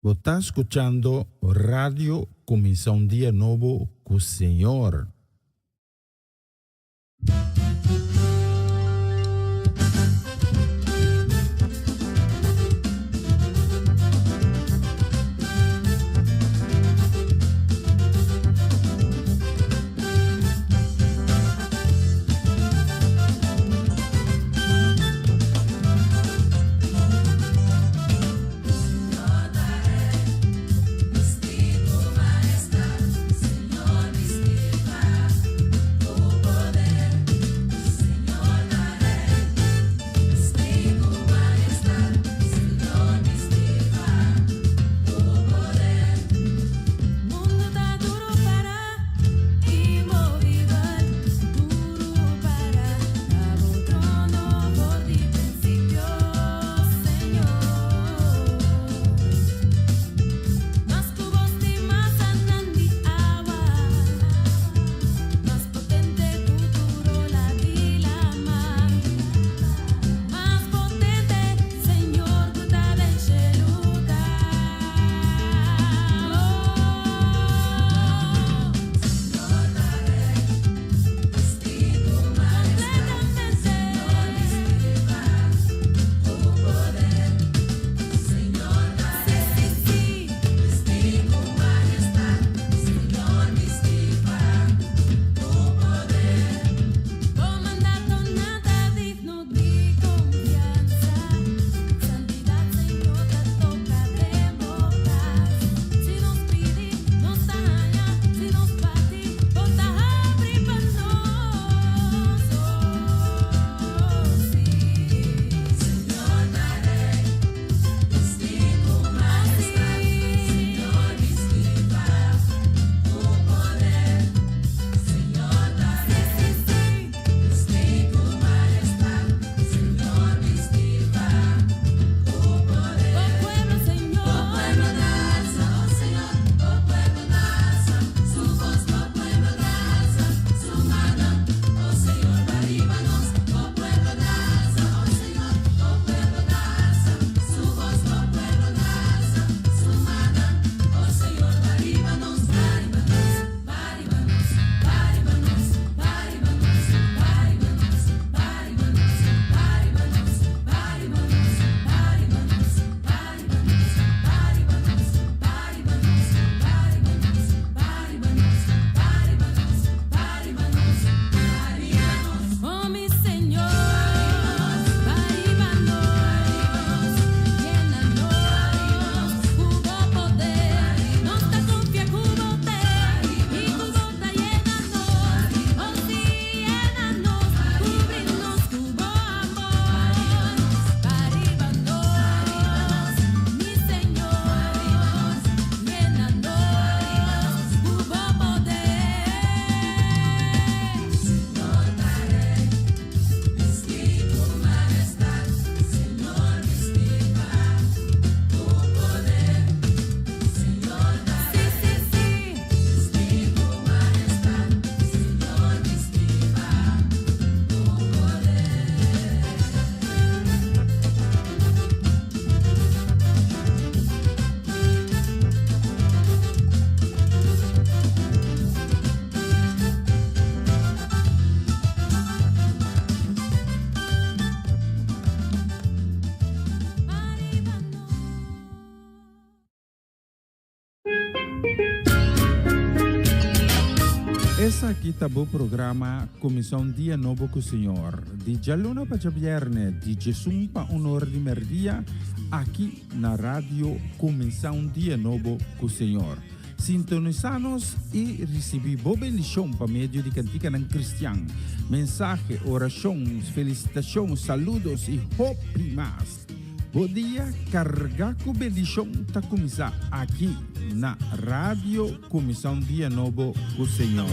Você está escuchando Radio Começa um Dia Novo com o Senhor. Majestade, Senhor, me esquiva o poder. Essa aqui tá o programa Comissão Dia Novo com o Senhor. De Jaluna para Viernes, de Jesus para Honor de Merdia, aqui na rádio Comissão Dia Novo com o Senhor. Sintonizanos e recebi boa bendição para meio de cantica ng Cristian. Mensagem, orações, felicitações, saludos e hope mais. Bom dia, carga com bendição tá começar aqui na rádio Comissão Dia Novo com o Senhor.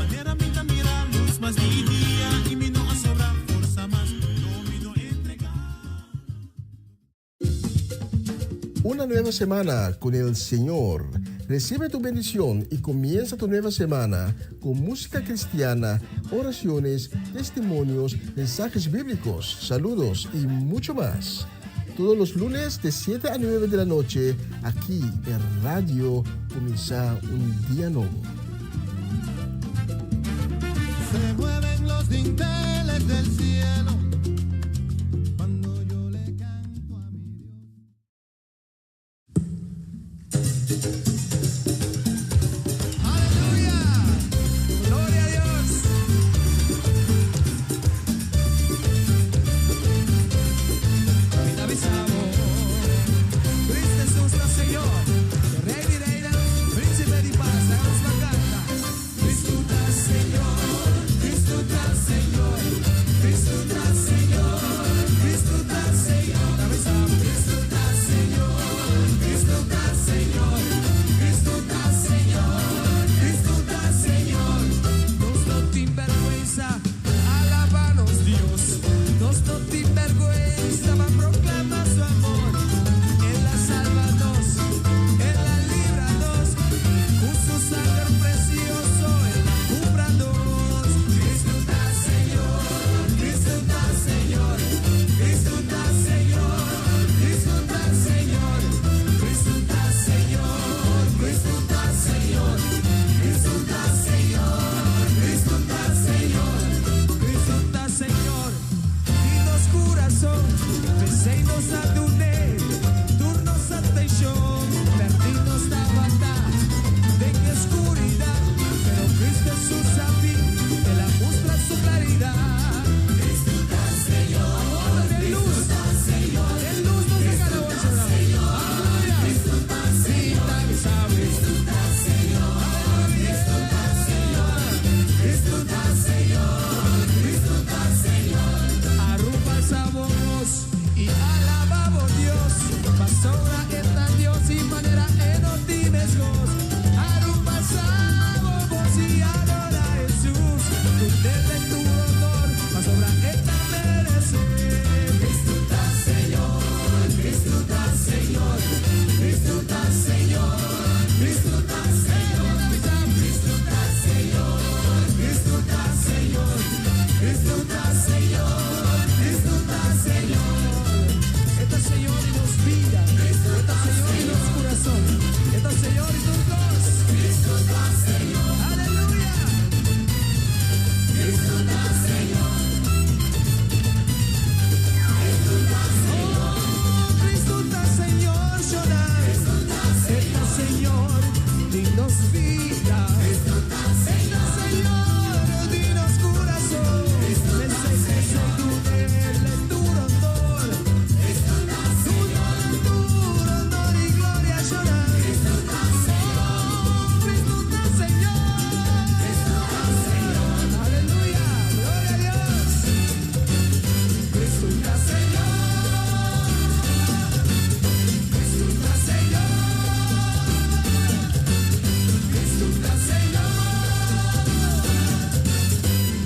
Una nueva semana con el Señor. Recibe tu bendición y comienza tu nueva semana con música cristiana, oraciones, testimonios, mensajes bíblicos, saludos y mucho más. Todos los lunes de 7 a 9 de la noche, aquí en Radio Comienza un Día Nuevo. Se mueven los dinteles del cielo cuando yo le canto a mi Dios. ¡Aleluya! ¡Gloria a Dios! Te avisamos, Cristo Jesús, la Señor, Rey de Reina, Príncipe de paz, hagamos la canta. Cristo está Señor, Cristo está Señor, Cristo está Señor, Cristo está Señor, te avisamos, Cristo está Señor, Cristo está Señor, Cristo está Señor, Cristo está Señor. Nos no te vergüenza, alábanos Dios, nos no te vergüenza, va a proclamar su amor. Él la sálvanos, Él la líbranos, con su sangre precioso, Él la cúbranos. Cristo está Señor, Cristo está Señor, Cristo está Señor, Cristo está Señor, Cristo está Señor, Cristo está Señor, Cristo está Señor, Cristo está Señor, Cristo está Señor. Dinos corazón, pensemos a tunel, turnos atención, perdidos la batalla, de que oscuridad, pero Cristo Jesús a ti, te la muestra su claridad. Cristo está Señor, de luz, de luz nos regaló el Señor. Aleluya. Cristo está Señor, Cristo está Señor, Cristo está Señor, Cristo está Señor, Cristo está Señor. Arrupa sabemos y alabamos Dios, pasora está Dios y manera en otimes goz. Arrupa sabemos y adora a Jesús, tu debe tu honor, pasora está merece. Cristo está Señor, Cristo está Señor, Cristo está Señor, Cristo está Señor, Cristo está Señor, Cristo está Señor, Cristo está Señor, Cristo está Señor. Está Señor y nos vida, está Señor y nos corazón, está Señor y nos dos. Cristo está Señor, aleluya. Cristo está Señor, Cristo está Señor, Cristo está Señor, Jonás. Está Señor, dinos vida. Cristo está Señor, dinos corazón. Tu honor y gloria a llorar. Cristo está Señor, Cristo está Señor, Cristo está Señor, aleluya, gloria a Dios. Cristo está Señor, Cristo está Señor, Cristo está Señor.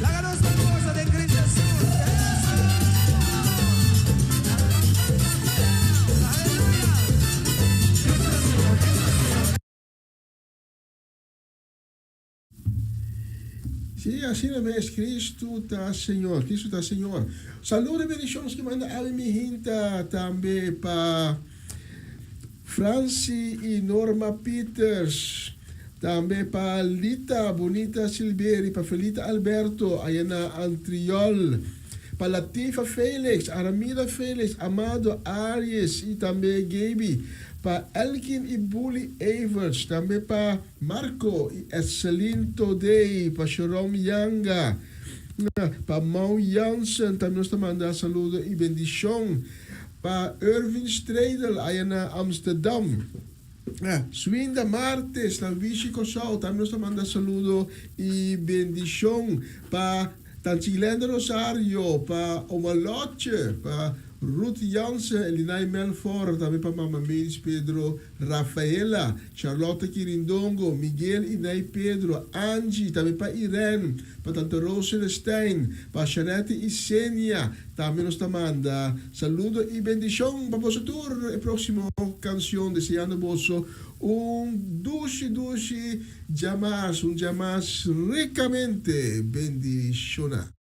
Láganos la cosa de Cristo Jesús. Sí, así no es. Cristo está Señor, Cristo está Señor. Saludos y bendiciones que manda a mi gente también para Franci y Norma Peters. También para Lita Bonita Silvieri, para Felita Alberto, allá en Antriol. para Latifa Felix, Aramida Felix, Amado Aries e também Gaby, para Elkin e Bully Everts, também para Marco e Esselin Todei, para Jerome Yanga, para Mau Jansen, também nós mandamos saludo e bendição, para Irvin Streidel, aí na Amsterdam. Swinda Martes, na Vichy Cosal, também nós mandamos saludo e bendição, para Tanchilenda Rosario, para Omaloche, para Ruth Jansen, Elinay Melfort, também para Mama Melis Pedro, Rafaela, Charlotte Quirindongo, Miguel Inay Pedro, Angie, também para Irene, para Tante Rosenstein, para Charette e Senia, também nos manda saludo e bendição para você tour, a próxima canção desejando você dulce llamas, llamas ricamente bendicionado.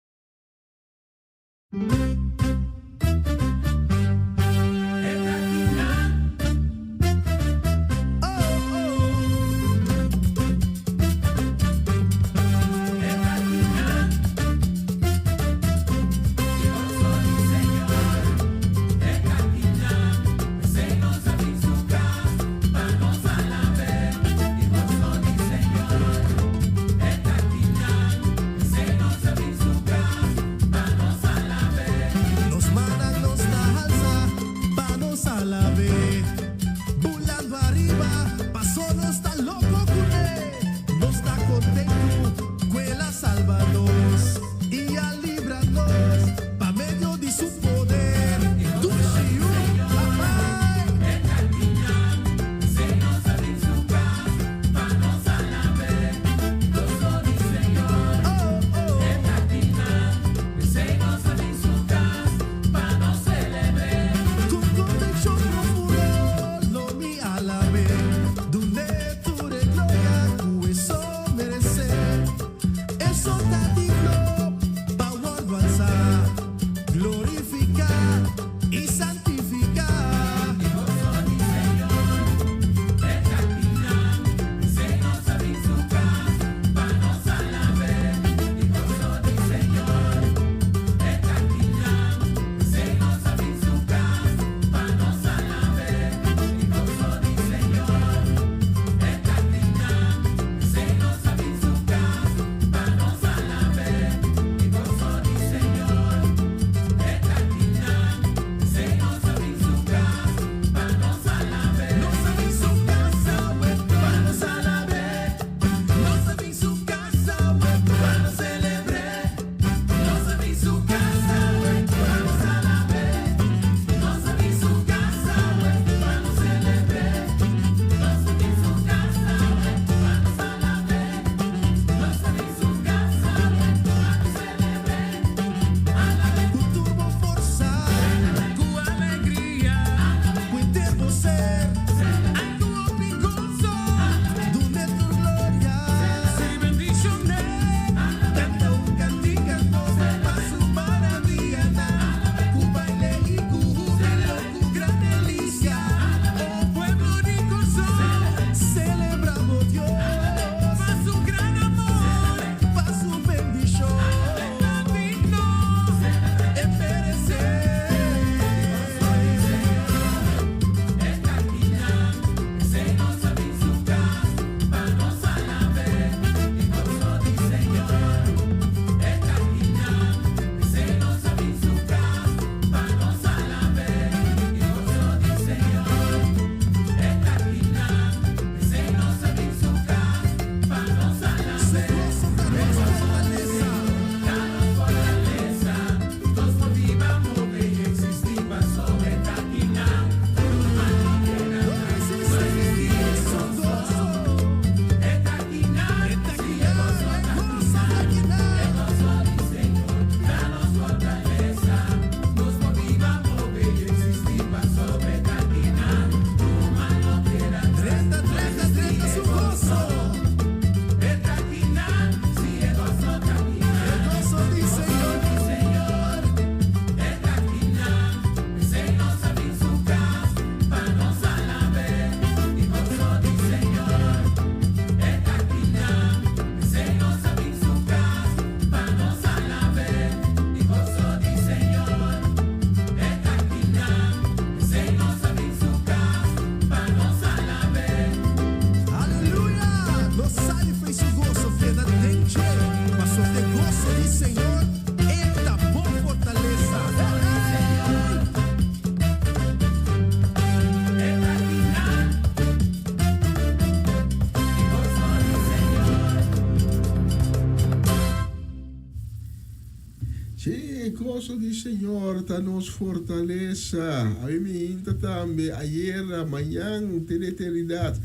poderoso di Señor nos fortaleza. A mí me hinta también ayer, mañana, de la eternidad.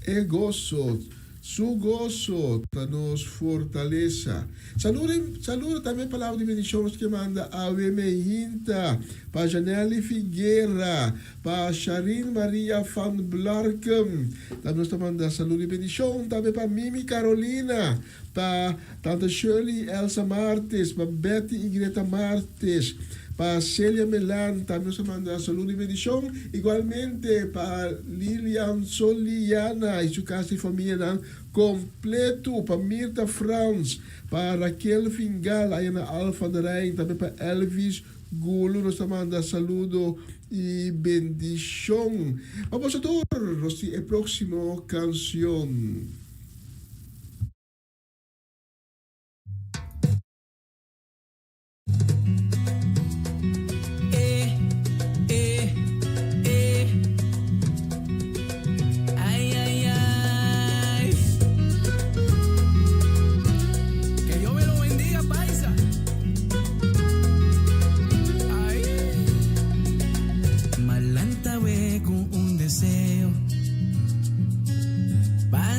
El gozo, su gozo nos fortaleza. Saludo también palabra de bendiciones que manda a mí me hinta. Para Janelle Figueira, para Sharin Maria van Blarkum. También nos manda salud y bendición. También para Mimi Carolina, para Tante Shirley Elsa Martes, para Betty y Greta Martes, para Celia Melan, también nos manda salud y bendición. Igualmente para Lilian Soliana y su casa y familia completo, para Mirta Frans, para Raquel Fingal, ahí en Alfa de Rijn, también para Elvis Gulo, nos manda saludo y bendición. Vamos a todos la próxima canción.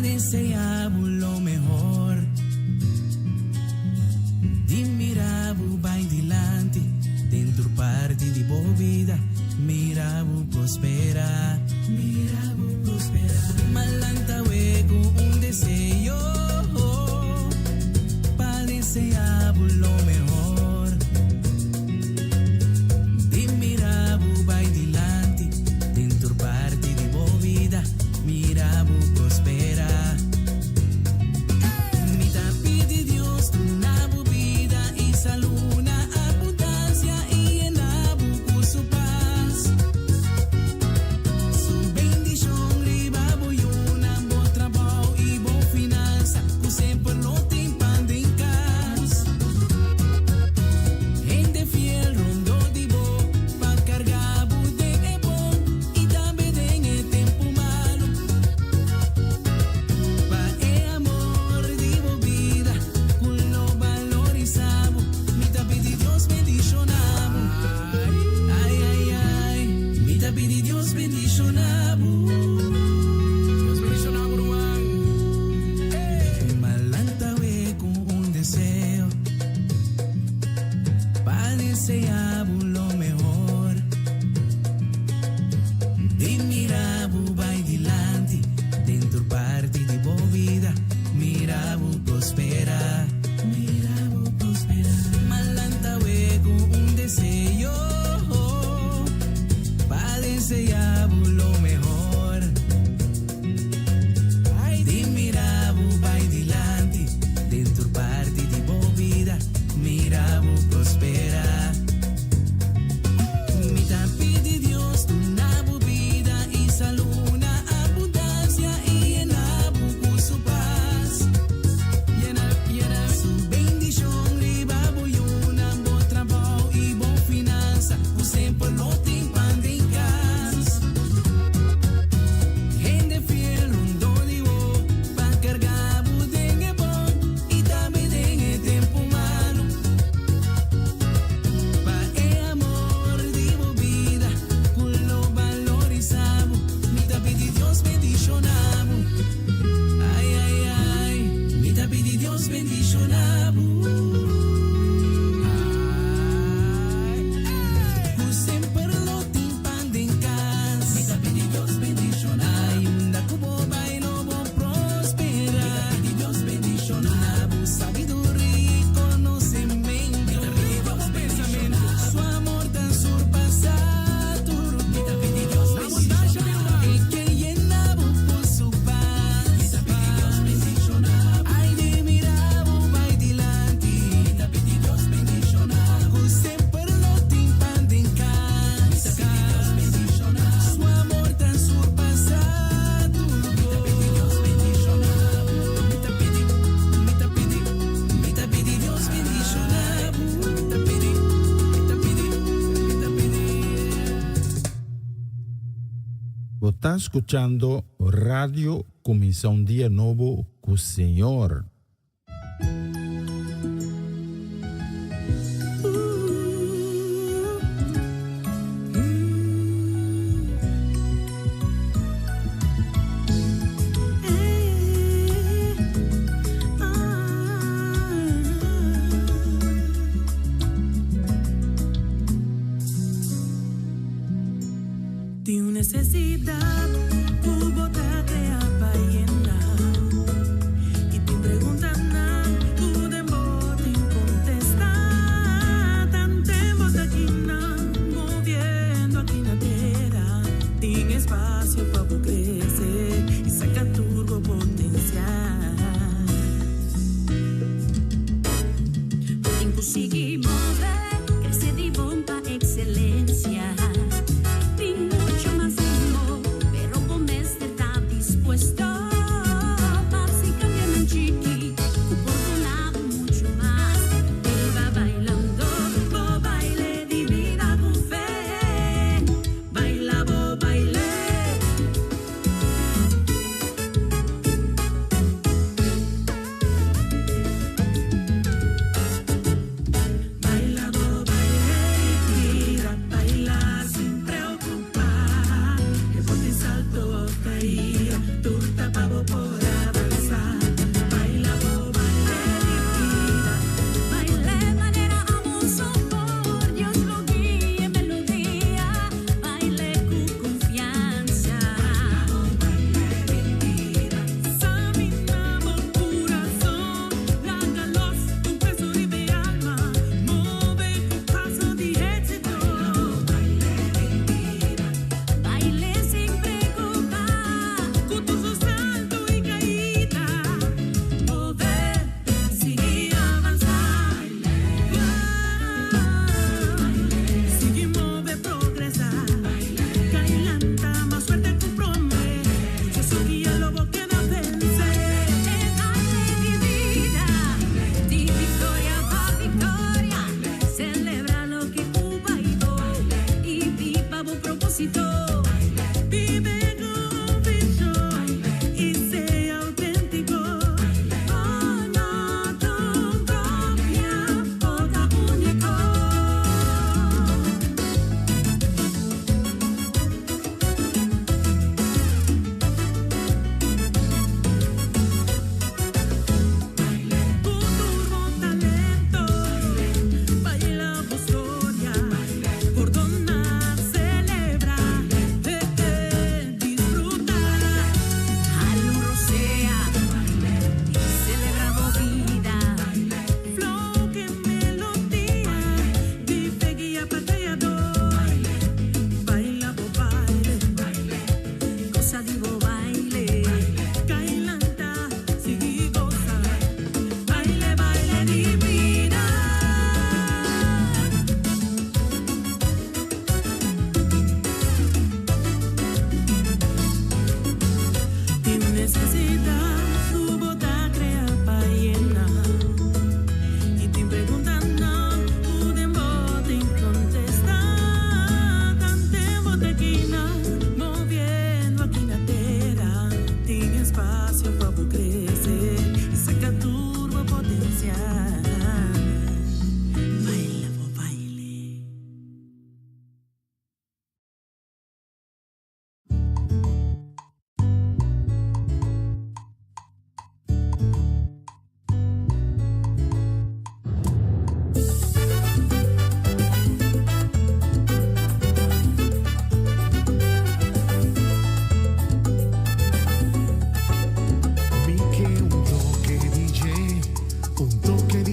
Deseaba lo mejor. Di miravo vai dilante, dentro parte di boa vida, miravo prospera, malanta con deseo, pa deseaba lo mejor. Di miravo vai dilante, dentro parte di boa vida, miravo prospera. Está escuchando Radio Comienza un Día Nuevo con Señor. Tenho necessidade, tu botar crea para llenar. E te pergunta na, tu demora em contestar. Tanto tempo aqui na, moviendo aqui na terra. Tem espaço para crescer e sacar turbo potencial. Tem conseguir mover, crescer de bom para excelência.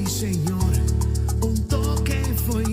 Señor, un toque foi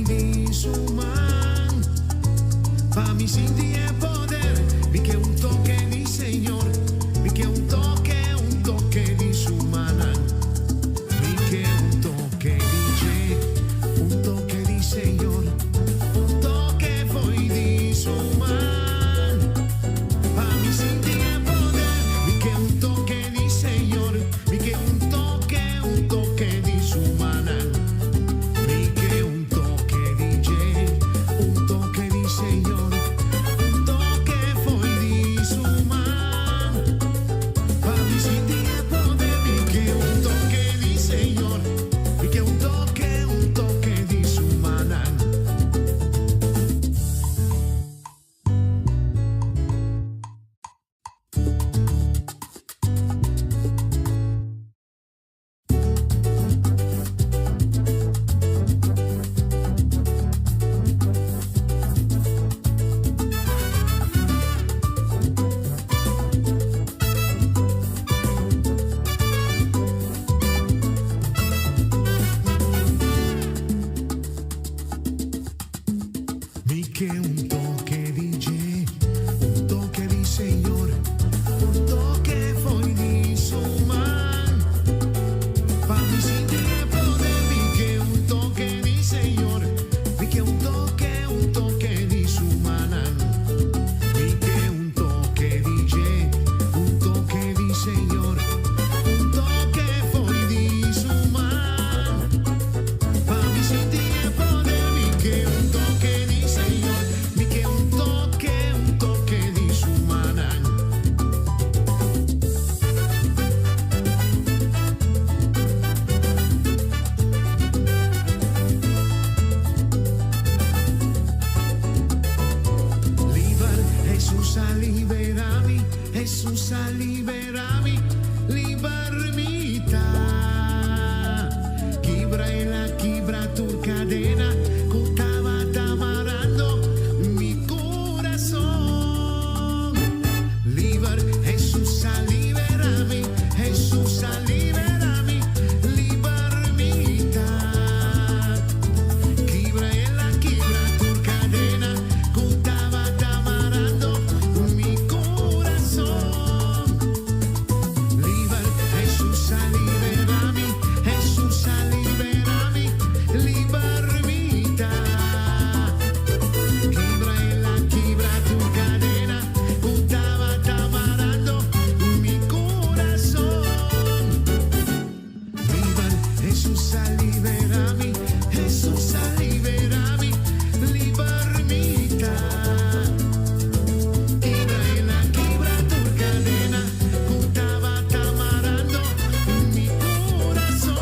Jesús a liberarmi, Jesús a liberarmi, libermita. Quibra y la quibra tu cadena, contaba amarrando mi corazón. Liber, Jesús a liberarmi, Jesús a liberarmi, libermita. Quibra y la quibra tu cadena, contaba amarrando mi corazón. Liber, Jesús a liberarmi, Jesús a liberarmi, libermita. Quibra y la quibra tu cadena, contaba amarrando mi corazón. Liber, Jesús a liberarmi, Jesús a liberarmi, libermita. Quibra y la quibra tu cadena, contaba amarrando mi corazón.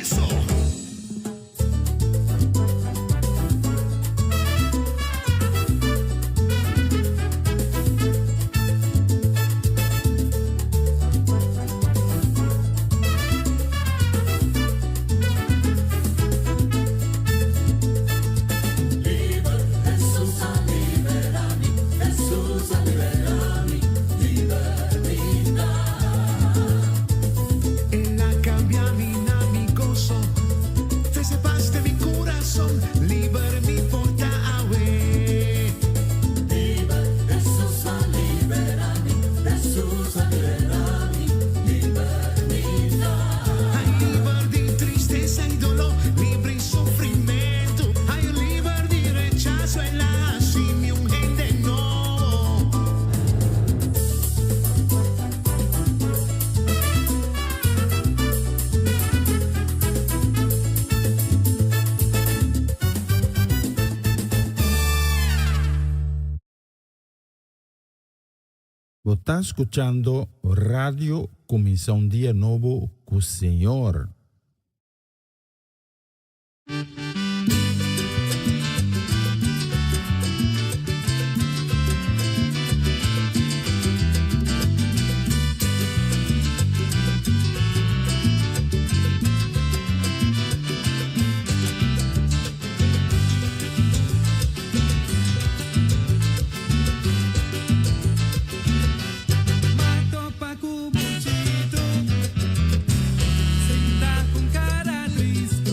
Eso. Ella cambia mi gozo, te sepaste mi corazón, liber mi porta away. Liber, Jesús a liberarmi, Jesús a liberarmi, libermita. Ay, liber di tristeza y dolor, libre y sufrimiento. Ay, liber di rechazo y la mi ungel de nuevo. Você está escuchando Radio Começar um Dia Novo com o Senhor. Mato pa cubuchito, senta con cara triste.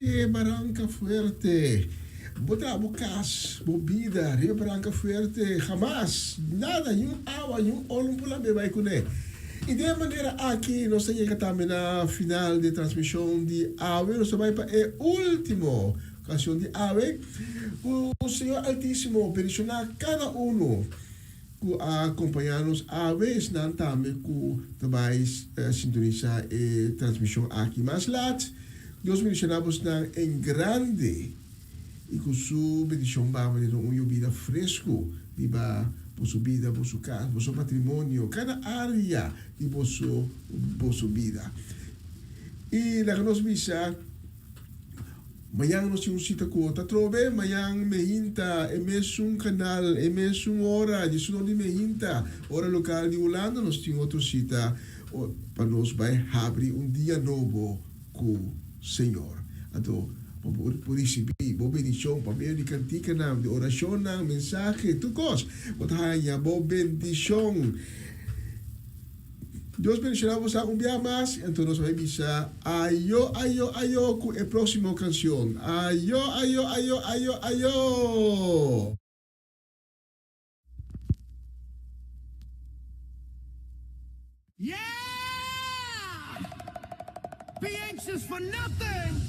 Barranca Fuerte. Bota bukas, bobida, Rio Barranca Fuerte, jamás, nada, yung awa, yung olong pula, bebay ko na. E de maneira aqui, nós chegamos também na final de transmissão de AWE, nós vamos para a última canção de AWE. O Senhor Altíssimo peticionar cada um que acompanha-nos AWE, não também que também sintonizar a transmissão aqui. Mas lá, Deus peticionamos em grande e com sua petição vai ter vida fresco, para sua vida, para sua casa, para seu patrimônio, cada área de sua vida. E na nossa missa, amanhã nós temos cita com a trove, amanhã mehinta, é mesmo canal, é mesmo hora, de suno de mehinta, hora local de Holanda, nós temos outra cita para nós vai abrir dia novo com o Senhor. Então, por receber boa bendição, para meio de cantica, de oração, mensagem, tudo coisa. Botaya, boa bendição. Deus bendicionamos a dia mais, então nós vamos bisa ayo, com a próxima canção. Ayo. Yeah! Be anxious for nothing!